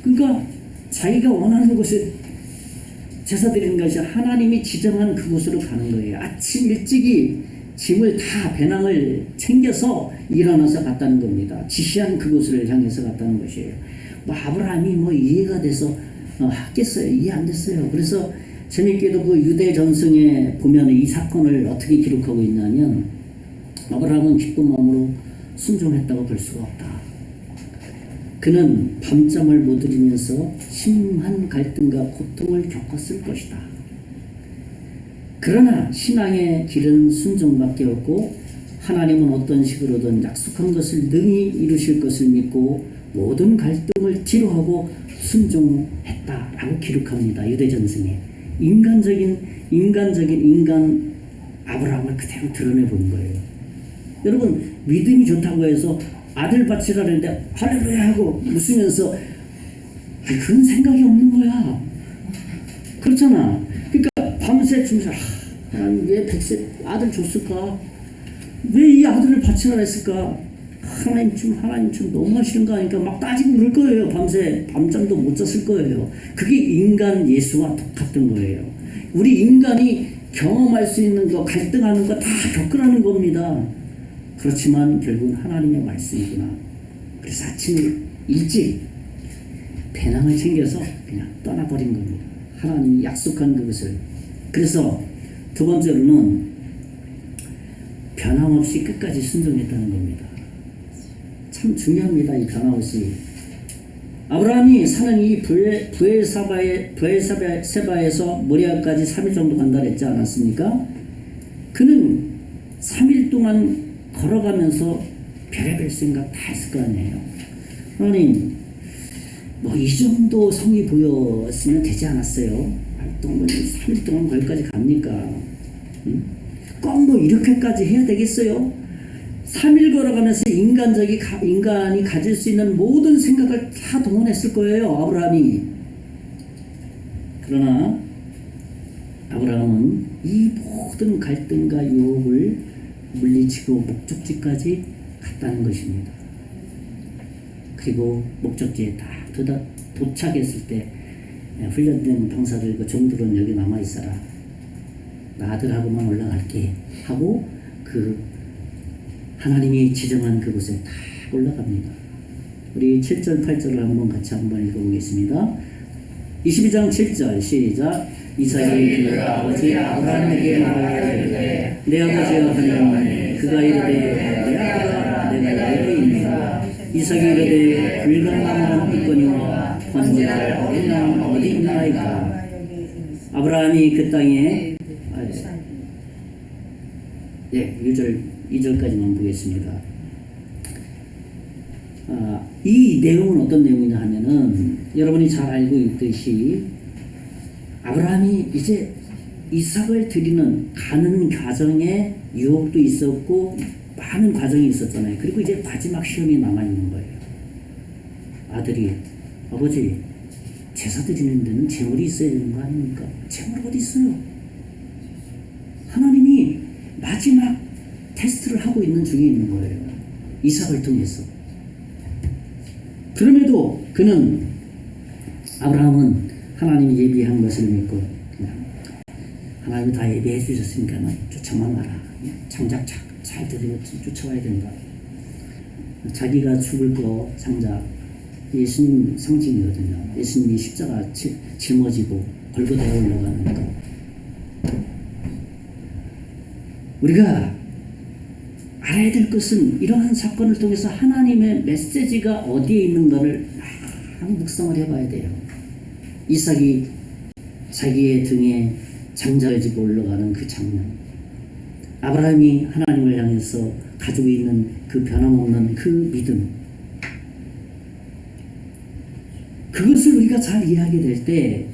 그러니까 자기가 원하는 곳에 제사 드리는 것이 하나님이 지정한 그곳으로 가는 거예요. 아침 일찍이 짐을 다 배낭을 챙겨서 일어나서 갔다는 겁니다. 지시한 그곳을 향해서 갔다는 것이에요. 아브라함이 이해가 돼서 하겠어요? 이해 안 됐어요. 그래서 재밌게도 그 유대 전승에 보면 이 사건을 어떻게 기록하고 있냐면, 아브라함은 기쁜 마음으로 순종했다고 볼 수가 없다. 그는 밤잠을 못 이루면서 심한 갈등과 고통을 겪었을 것이다. 그러나 신앙의 길은 순종밖에 없고 하나님은 어떤 식으로든 약속한 것을 능히 이루실 것을 믿고 모든 갈등을 뒤로하고 순종했다라고 기록합니다. 유대전승에 인간적인 인간 아브라함을 그대로 드러내본 거예요. 여러분, 믿음이 좋다고 해서 아들 바치라 그랬는데 할렐루야 하고 웃으면서 그런 생각이 없는 거야. 그렇잖아. 그러니까 밤새 주면서 하나님 왜 백세 아들 줬을까? 왜 이 아들을 바치라 했을까? 하나님 좀 너무하시는 거 아니까 막 따지고 그럴 거예요. 밤새 밤잠도 못 잤을 거예요. 그게 인간 예수와 똑같은 거예요. 우리 인간이 경험할 수 있는 거, 갈등하는 거 다 겪으라는 겁니다. 그렇지만 결국은 하나님의 말씀이구나. 그래서 아침에 일찍 배낭을 챙겨서 그냥 떠나버린 겁니다. 하나님이 약속한 그것을. 그래서 두 번째로는 변함없이 끝까지 순종했다는 겁니다. 참 중요합니다. 이 변함없이. 아브라함이 사는 이 브엘세바에서 모리아까지 3일 정도 간다 했지 않았습니까? 그는 3일 동안 걸어가면서 별의별 생각 다 했을 거 아니에요. 하나님, 이 정도 성이 보였으면 되지 않았어요? 활동을 3일 동안 거기까지 갑니까? 응? 꼭 이렇게까지 해야 되겠어요? 3일 걸어가면서 인간이 가질 수 있는 모든 생각을 다 동원했을 거예요, 아브라함이. 그러나 아브라함은 이 모든 갈등과 유혹을 물리치고 목적지까지 갔다는 것입니다. 그리고 목적지에 딱 도착했을 때 훈련된 병사들, 그 종들은 여기 남아있어라. 나 아들하고만 올라갈게 하고 하나님이 지정한 그곳에 다 올라갑니다. 우리 7절 8절을 한번 읽어보겠습니다. 22장 7절 시작. 이삭이 그 아버지 아브라함에게 말하되 내 아버지여 하나님, 그가 이르되 내 아들아 내가 여기 있노라. 이삭이 이르되 붉은 나무는 있거니와 번제할 어린 양은 어디 있나이까. 아브라함이 그 땅에 2절까지만 보겠습니다. 이 내용은 어떤 내용이냐 하면은, 여러분이 잘 알고 있듯이 아브라함이 이제 이삭을 가는 과정에 유혹도 있었고 많은 과정이 있었잖아요. 그리고 이제 마지막 시험이 남아있는 거예요. 아들이, 아버지, 제사 드리는 데는 제물이 있어야 되는 거 아닙니까? 제물 어디 있어요? 하나님이 마지막 테스트를 하고 있는 중에 있는 거예요. 이삭을 통해서. 그럼에도 아브라함은 하나님이 예비한 것을 믿고 그냥 하나님이 다 예비해 주셨으니까 쫓아만 와라. 장작 잘 들이고 쫓아와야 된다. 자기가 죽을 거 장작, 예수님 상징이거든요. 예수님이 십자가 짊어지고 골고다에 올라가는 거. 우리가 알아야 될 것은 이러한 사건을 통해서 하나님의 메시지가 어디에 있는가를 묵상을 해봐야 돼요. 이삭이 자기의 등에 장자를 지고 올라가는 그 장면, 아브라함이 하나님을 향해서 가지고 있는 그 변함없는 그 믿음, 그것을 우리가 잘 이해하게 될 때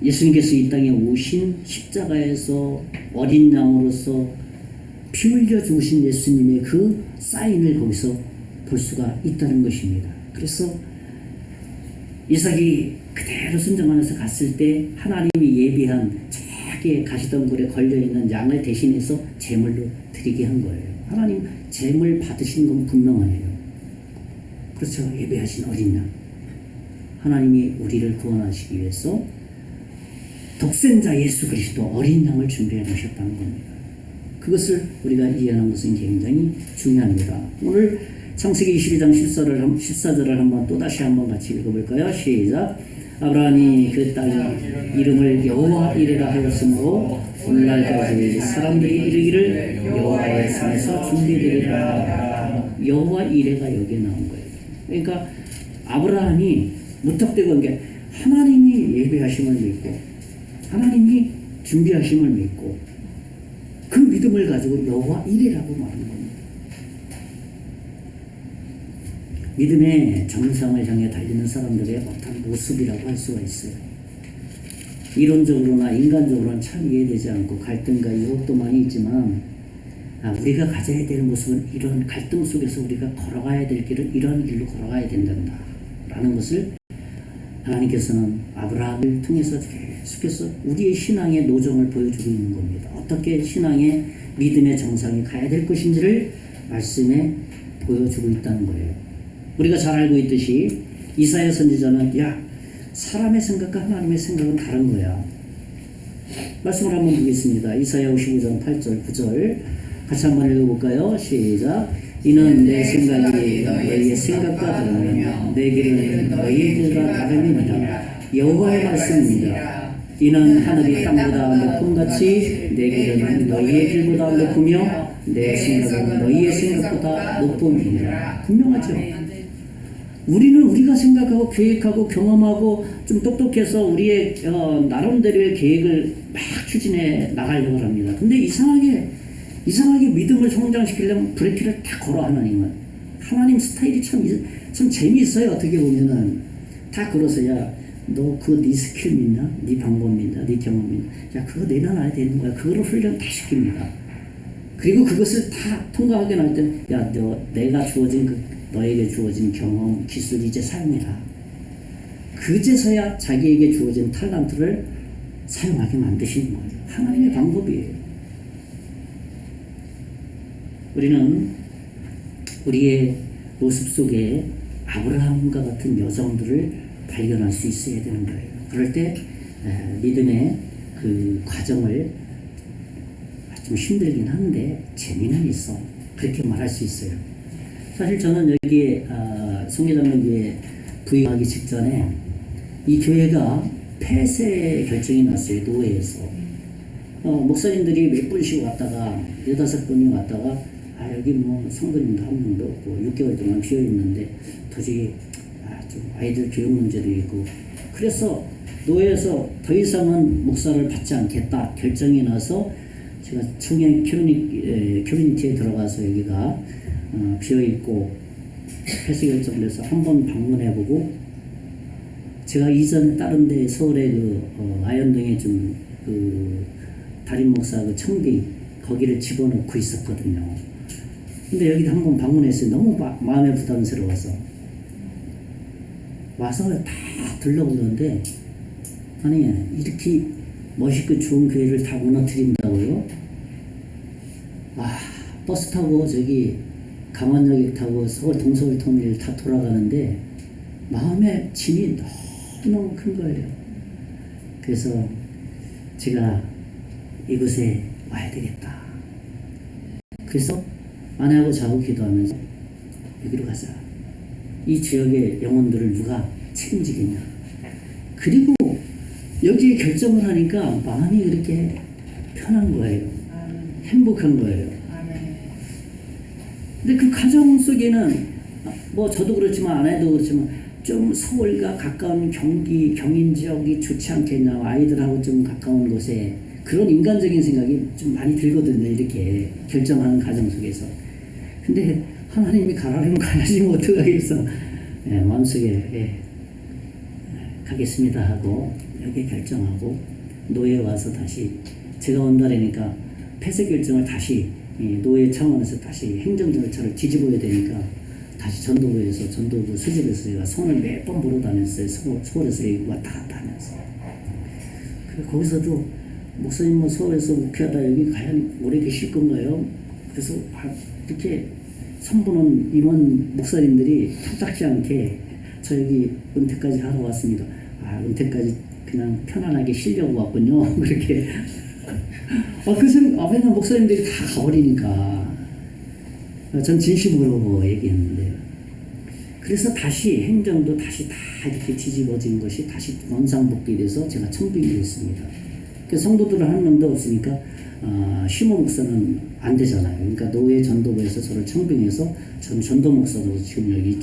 예수님께서 이 땅에 오신 십자가에서 어린 양으로서 피 흘려 죽으신 예수님의 그 사인을 거기서 볼 수가 있다는 것입니다. 그래서 이삭이 그대로 순종하면서 갔을 때 하나님이 예비한 저기 가시덤불에 걸려있는 양을 대신해서 제물로 드리게 한 거예요. 하나님 제물 받으신 건 분명해요. 그렇죠. 예배하신 어린 양. 하나님이 우리를 구원하시기 위해서 독생자 예수 그리스도 어린 양을 준비해 놓으셨다는 겁니다. 그것을 우리가 이해하는 것은 굉장히 중요합니다. 오늘 창세기 22장 14절을 한번 또다시 한번 같이 읽어볼까요? 시작. 아브라함이 그 딸 이름을 여호와 이레라 하였으므로 오늘날까지 사람들이 이르기를 여호와의 산에서 준비되리라. 여호와 이레가 여기에 나온 거예요. 그러니까 아브라함이 무턱대고 한 게 하나님이 예배하심을 믿고 하나님이 준비하심을 믿고 그 믿음을 가지고 여호와 이레라고 말하는 겁니다. 믿음의 정상을 향해 달리는 사람들의 어떤 모습이라고 할 수가 있어요. 이론적으로나 인간적으로는 참 이해되지 않고 갈등과 유혹도 많이 있지만 우리가 가져야 될 모습은 이런 갈등 속에서 우리가 걸어가야 될 길은 이런 길로 걸어가야 된단다 라는 것을 하나님께서는 아브라함을 통해서 계속해서 우리의 신앙의 노정을 보여주고 있는 겁니다. 어떻게 신앙의 믿음의 정상에 가야 될 것인지를 말씀에 보여주고 있다는 거예요. 우리가 잘 알고 있듯이 이사야 선지자는 사람의 생각과 하나님의 생각은 다른 거야. 말씀을 한번 보겠습니다. 이사야 55장 8절 9절 같이 한번 읽어볼까요? 시작. 이는 내 생각이 너희의 생각과 다르며 내 길은 너희의 길과 다름이니라. 여호와의 말씀입니다. 이는 하늘이 땅보다 높음같이 내 길은 너희의 길보다 높으며 내 생각은 너희의 생각보다 높음이니라. 분명하죠. 우리는 우리가 생각하고 계획하고 경험하고 좀 똑똑해서 우리의 나름대로의 계획을 막 추진해 나가려고 합니다. 근데 이상하게 믿음을 성장시키려면 브레이크를 딱 걸어. 하나님 스타일이 참 재미있어요. 어떻게 보면은 다 걸어서 너 그거 네 스킬 믿나? 네 방법 믿나? 네 경험 믿나? 그거 내려놔야 되는 거야. 그거를 훈련 다 시킵니다. 그리고 그것을 다 통과하게 날 때 내가 주어진 너에게 주어진 경험, 기술 이제 사용해라. 그제서야 자기에게 주어진 탤런트를 사용하게 만드시는 거예요. 하나님의 방법이에요. 우리는 우리의 모습 속에 아브라함과 같은 여정들을 발견할 수 있어야 되는 거예요. 그럴 때 믿음의 그 과정을 좀 힘들긴 한데 재미는 있어. 그렇게 말할 수 있어요. 사실 저는 여기에 송계장로교회 부임하기 직전에 이 교회가 폐쇄 결정이 났어요. 노회에서. 목사님들이 몇 분씩 왔다가 15분이 왔다가 여기 뭐 성도님도 한 명도 없고 6개월 동안 비어있는데 도저히 좀 아이들 교육 문제도 있고 그래서 노회에서 더 이상은 목사를 받지 않겠다 결정이 나서 제가 청년 커뮤니티에 들어가서 여기가 비어있고 폐쇄 결정돼서 한번 방문해보고 제가 이전 다른 데 서울에 아현동에 좀 담임 목사 청비 거기를 집어넣고 있었거든요. 근데 여기도 한번 방문했어요. 너무 마음에 부담스러워서 와서 다 둘러보는데 아니 이렇게 멋있고 좋은 교회를 다 무너뜨린다고요? 버스 타고 저기 강원역에 타고 서울 동서울 터미널 다 돌아가는데 마음의 짐이 너무너무 큰 거예요. 그래서 제가 이곳에 와야 되겠다. 그래서 아내하고 저하고 기도하면서 여기로 가자. 이 지역의 영혼들을 누가 책임지겠냐. 그리고 여기에 결정을 하니까 마음이 그렇게 편한 거예요. 행복한 거예요. 근데 그 가정 속에는 뭐 저도 그렇지만 아내도 그렇지만 좀 서울과 가까운 경인 지역이 좋지 않겠냐. 아이들하고 좀 가까운 곳에 그런 인간적인 생각이 좀 많이 들거든요. 이렇게 결정하는 과정 속에서. 근데 하나님이 가라면 가야지 뭐 어떡하겠어. 마음속에 가겠습니다 하고 여기 결정하고 노예에 와서 다시 제가 온다라니까 폐쇄 결정을 다시 이 노예 차원에서 다시 행정 절차를 뒤집어야 되니까 다시 전도부에서 전도부 수집에서 제가 손을 몇 번 보러 다녔어요. 서울에서 여기 왔다 갔다 하면서. 그래서 거기서도 목사님 뭐 서울에서 목회하다 여기 과연 오래 계실 건가요? 그래서 이렇게 선보는 임원 목사님들이 탐탁지 않게 저 여기 은퇴까지 하러 왔습니다. 아 은퇴까지 그냥 편안하게 쉬려고 왔군요. 그렇게 맨날 목사님들이 다 가버리니까 전 진심으로 얘기했는데 그래서 다시 행정도 다시 다 이렇게 뒤집어진 것이 다시 원상복귀돼서 제가 청빙이 됐습니다. 성도들은 한 명도 없으니까 시모 목사는 안 되잖아요. 그러니까 노예 전도부에서 저를 청빙해서 전 전도 목사로 지금 여기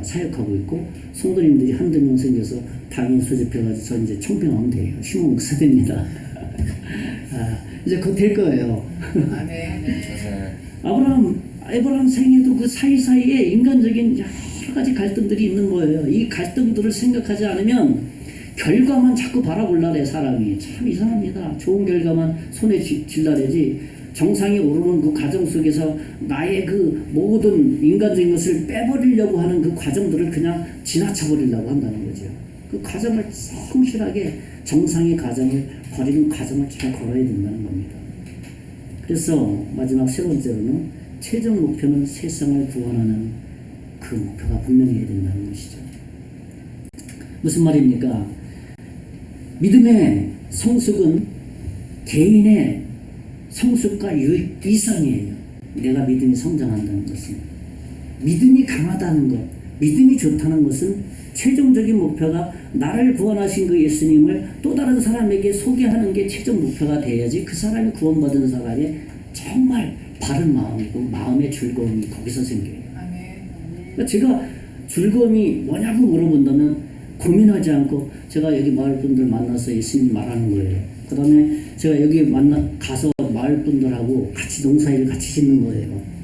사역하고 있고 성도님들이 한두 명 생겨서 당인 수집해가지고 저 이제 청빙하면 돼요. 시모 목사 됩니다. 이제 곧 될 거예요. 아브라함 생에도 그 사이사이에 인간적인 여러 가지 갈등들이 있는 거예요. 이 갈등들을 생각하지 않으면 결과만 자꾸 바라볼라래 사람이. 참 이상합니다. 좋은 결과만 손에 쥘라래지 정상에 오르는 그 과정 속에서 나의 그 모든 인간적인 것을 빼버리려고 하는 그 과정들을 그냥 지나쳐버리려고 한다는 거죠. 그 과정을 성실하게 정상의 과정을 버리는 과정을 잘 걸어야 된다는 겁니다. 그래서 마지막 세 번째로는 최종 목표는 세상을 구원하는 그 목표가 분명해야 된다는 것이죠. 무슨 말입니까? 믿음의 성숙은 개인의 성숙과 이상이에요. 내가 믿음이 성장한다는 것은. 믿음이 강하다는 것, 믿음이 좋다는 것은 최종적인 목표가 나를 구원하신 그 예수님을 또 다른 사람에게 소개하는 게 최종 목표가 돼야지 그 사람이 구원받은 사람의 정말 바른 마음이고 마음의 즐거움이 거기서 생겨요. 그러니까 제가 즐거움이 뭐냐고 물어본다면 고민하지 않고 제가 여기 마을 분들 만나서 예수님 말하는 거예요. 그 다음에 제가 여기 가서 마을 분들하고 같이 농사일을 같이 짓는 거예요.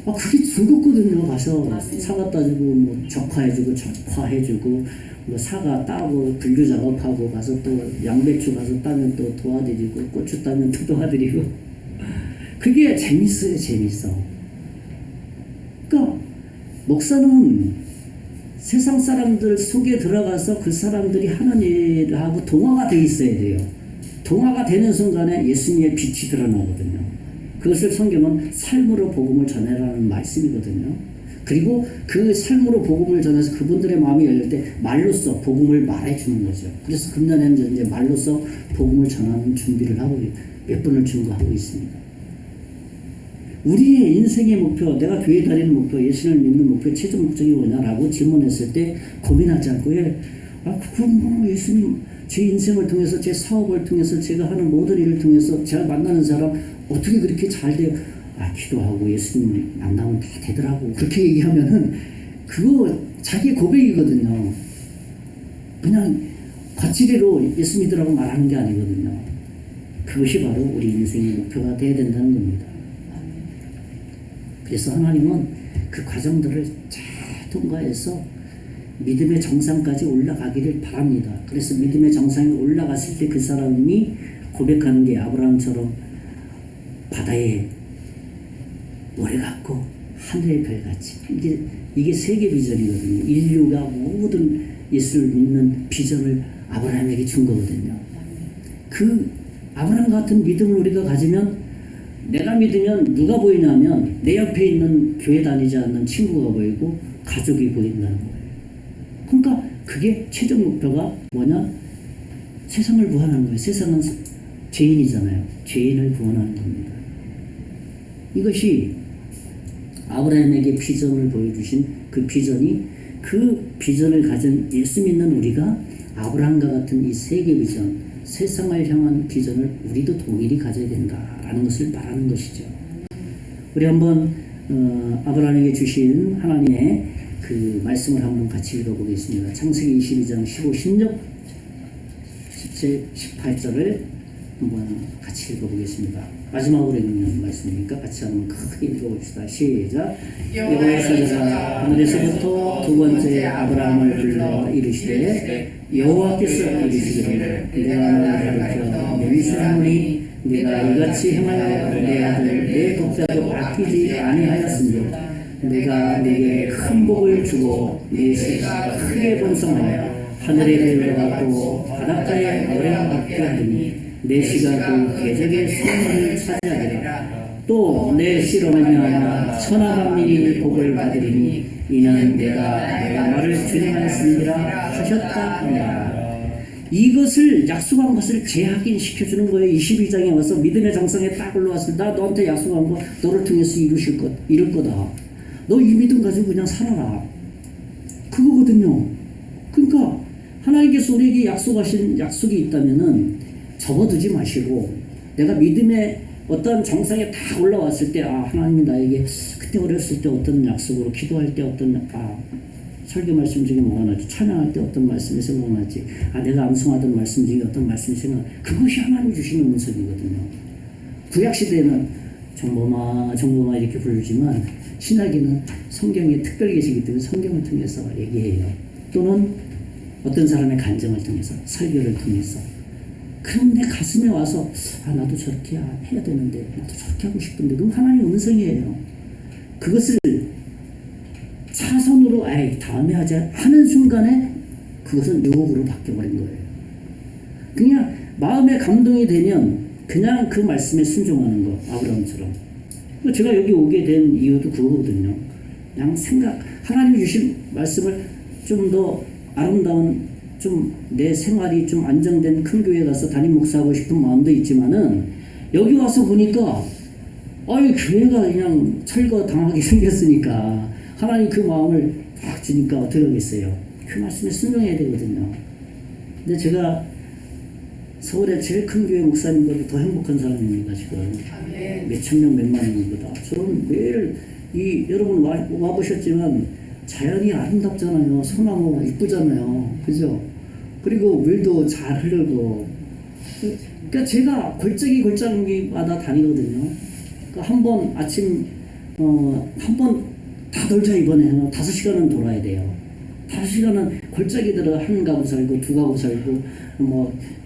그게 즐겁거든요. 가서 사과 따주고 뭐 적화해주고 적화해주고 뭐 사과 따고 분류 작업하고 가서 또 양배추 가서 따면 또 도와드리고 고추 따면 또 도와드리고 그게 재밌어요. 재밌어. 그러니까 목사는 세상 사람들 속에 들어가서 그 사람들이 하는 일하고 동화가 돼 있어야 돼요. 동화가 되는 순간에 예수님의 빛이 드러나거든요. 그것을 성경은 삶으로 복음을 전해라는 말씀이거든요. 그리고 그 삶으로 복음을 전해서 그분들의 마음이 열릴 때 말로써 복음을 말해주는 거죠. 그래서 금년에는 이제 말로써 복음을 전하는 준비를 하고 몇 번을 증거하고 있습니다. 우리의 인생의 목표, 내가 교회 다니는 목표, 예수를 믿는 목표, 최종 목적이 뭐냐라고 질문했을 때 고민하지 않고 그건 뭐 예수님 제 인생을 통해서 제 사업을 통해서 제가 하는 모든 일을 통해서 제가 만나는 사람 어떻게 그렇게 잘 돼요? 기도하고 예수님 만나면 다 되더라고. 그렇게 얘기하면은 그거 자기 고백이거든요. 그냥 겉지리로 예수 믿으라고 말하는 게 아니거든요. 그것이 바로 우리 인생의 목표가 돼야 된다는 겁니다. 그래서 하나님은 그 과정들을 잘 통과해서 믿음의 정상까지 올라가기를 바랍니다. 그래서 믿음의 정상에 올라갔을 때 그 사람이 고백하는 게 아브라함처럼 바다에 모래 같고 하늘의 별같이 이게 세계 비전이거든요. 인류가 모든 예수를 믿는 비전을 아브라함에게 준 거거든요. 그 아브라함 같은 믿음을 우리가 가지면 내가 믿으면 누가 보이냐면 내 옆에 있는 교회 다니지 않는 친구가 보이고 가족이 보인다는 거예요. 그러니까 그게 최종 목표가 뭐냐? 세상을 구원하는 거예요. 세상은 죄인이잖아요. 죄인을 구원하는 겁니다. 이것이 아브라함에게 비전을 보여주신 그 비전을 가진 예수 믿는 우리가 아브라함과 같은 이 세계 비전, 세상을 향한 비전을 우리도 동일히 가져야 된다라는 것을 말하는 것이죠. 우리 한번 아브라함에게 주신 하나님의 그 말씀을 한번 같이 읽어보겠습니다. 창세기 22장 15, 16, 17, 18절을 한번 같이 읽어보겠습니다. 마지막으로 읽는 말씀이니까 같이 한번 크게 읽어봅시다. 시작. 여호와께서 하늘에서부터 두 번째 아브라함을 불러 이르시되 여호와께서 이르시기를 내가 너를 가르쳐 맹세하노니 내가 이같이 행하여 내 아들 내 독자도 아끼지 아니하였으며 내가 내게 큰 복을 주고 내 씨가 크게 번성하여 하늘의 별과 같고 바닷가의 모래와 같게 하리니 내 씨가 그 궤적의 수문을 차지하리라. 또 내 씨로 말미암아 천하 만민이 복을 받으리니 이는 내가 말을 준행하였습니다 하셨다 하니라. 이것을 약속한 것을 재확인시켜주는 거예요. 22장에 와서 믿음의 정상에 딱 올라왔을 때 나 너한테 약속한 거 너를 통해서 이룰 거다. 너 이 믿음 가지고 그냥 살아라. 그거거든요. 그러니까 하나님께서 우리에게 약속하신 약속이 있다면은 접어두지 마시고 내가 믿음의 어떤 정상에 딱 올라왔을 때 하나님이 나에게 그때 어렸을 때 어떤 약속으로 기도할 때 어떤 설교 말씀 중에 뭐가 나지 찬양할 때 어떤 말씀이 생각나지 내가 암송하던 말씀 중에 어떤 말씀이 생각나 그것이 하나님 주시는 은석이거든요. 구약시대에는 정보마 이렇게 부르지만 신학에는 성경에 특별히 계시기 때문에 성경을 통해서 얘기해요. 또는 어떤 사람의 간증을 통해서 설교를 통해서 그럼 내 가슴에 와서 나도 저렇게 해야 되는데 나도 저렇게 하고 싶은데 그건 하나님의 음성이에요. 그것을 차선으로 다음에 하자 하는 순간에 그것은 유혹으로 바뀌어버린 거예요. 그냥 마음에 감동이 되면 그냥 그 말씀에 순종하는 거 아브라함처럼. 제가 여기 오게 된 이유도 그거거든요. 그냥 하나님이 주신 말씀을 좀 더 아름다운 좀 내 생활이 좀 안정된 큰 교회 가서 담임 목사하고 싶은 마음도 있지만은 여기 와서 보니까 교회가 그냥 철거당하게 생겼으니까 하나님 그 마음을 딱 주니까 어떻게 하겠어요. 그 말씀에 순종해야 되거든요. 근데 제가 서울의 제일 큰 교회 목사님보다 더 행복한 사람입니다. 지금 몇천 명 몇만 명보다. 저는 매일 여러분 와보셨지만 자연이 아름답잖아요. 소나무 이쁘잖아요. 그죠? 그리고 물도 잘 흐르고. 그러니까 제가 골짜기마다 다니거든요. 그러니까 한번 아침 한 번 다 돌자 이번에는 5시간은 돌아야 돼요. 5시간은 골짜기들은 한 가구 살고 2가구 살고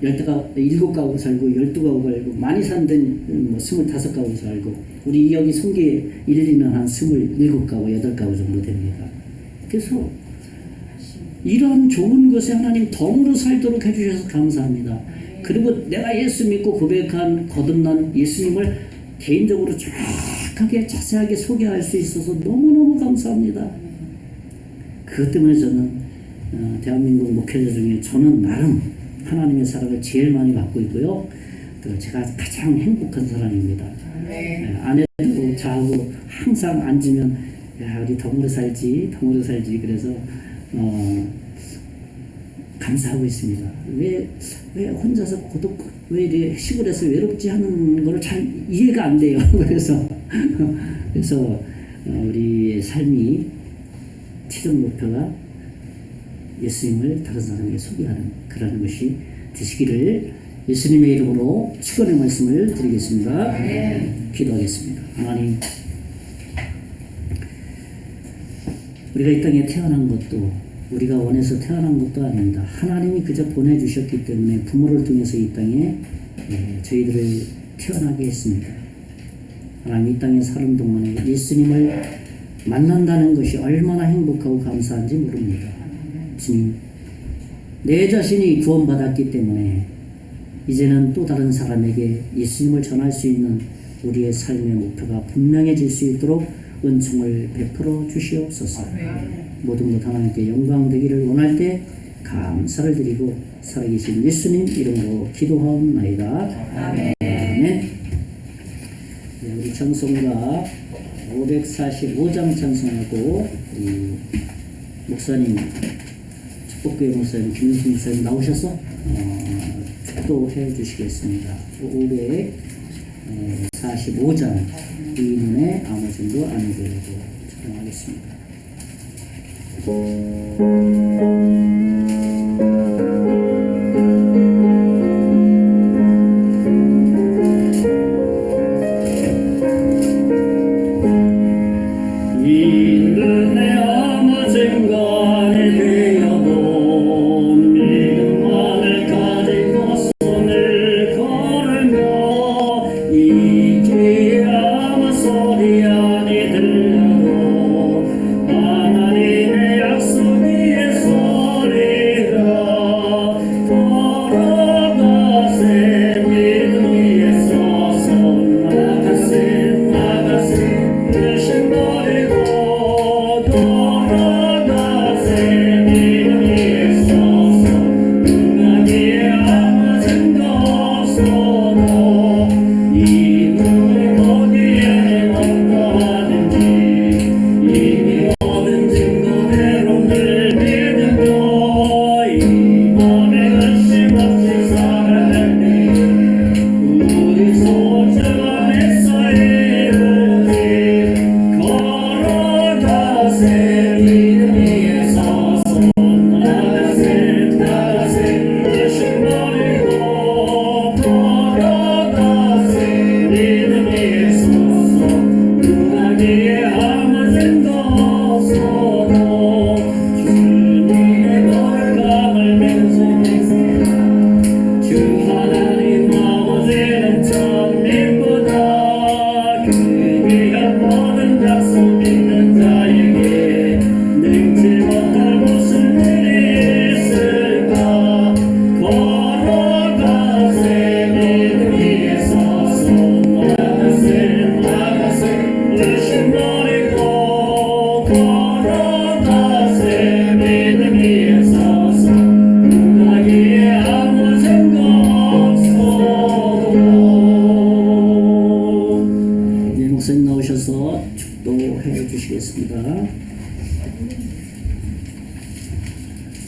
7가구 살고 12가구 살고 많이 산 데는 25가구 살고 우리 여기 송계 1리는 한 27가구 8가구 정도 됩니다. 그래서 이런 좋은 것에 하나님 덤으로 살도록 해주셔서 감사합니다. 그리고 내가 예수 믿고 고백한 거듭난 예수님을 개인적으로 정확하게 자세하게 소개할 수 있어서 너무너무 감사합니다. 그것 때문에 저는 대한민국 목회자 중에 저는 나름 하나님의 사랑을 제일 많이 받고 있고요. 또 제가 가장 행복한 사람입니다. 아내도 저하고 항상 앉으면 우리 덤으로 살지 그래서 감사하고 있습니다. 왜 혼자서 왜 이렇게 시골에서 외롭지 하는 걸 잘 이해가 안 돼요. 그래서 우리의 삶이 최종 목표가 예수님을 다른 사람에게 소개하는 그런 것이 되시기를 예수님의 이름으로 축원의 말씀을 드리겠습니다. 기도하겠습니다. 하나님, 우리가 이 땅에 태어난 것도 우리가 원해서 태어난 것도 아닙니다. 하나님이 그저 보내주셨기 때문에 부모를 통해서 이 땅에 저희들을 태어나게 했습니다. 하나님, 이 땅에 사는 동안에 예수님을 만난다는 것이 얼마나 행복하고 감사한지 모릅니다. 주님, 내 자신이 구원받았기 때문에 이제는 또 다른 사람에게 예수님을 전할 수 있는 우리의 삶의 목표가 분명해질 수 있도록 은총을 베풀어 주시옵소서. 모든 것 하나님께 영광 되기를 원할 때 감사를 드리고 살아계신 예수님 이름으로 기도하옵나이다. 아멘. 네, 우리 찬송가 545장 찬송하고 우리 목사님 축복교회 목사님 김윤수 목사님 나오셔서 축도해 주시겠습니다. 545장 이인의 아무진도 아니더라도 촬영하겠습니다.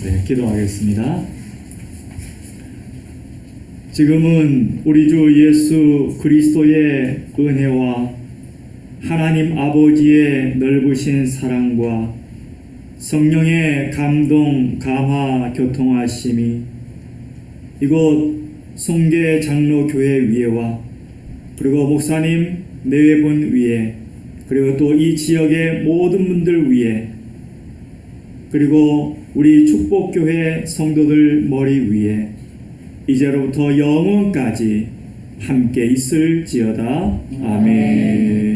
네, 기도하겠습니다. 지금은 우리 주 예수 그리스도의 은혜와 하나님 아버지의 넓으신 사랑과 성령의 감동, 감화, 교통하심이 이곳 송계 장로교회 위에와 그리고 목사님 네 분 위에 그리고 또 이 지역의 모든 분들 위에 그리고 우리 축복교회 성도들 머리 위에 이제로부터 영원까지 함께 있을지어다. 아멘.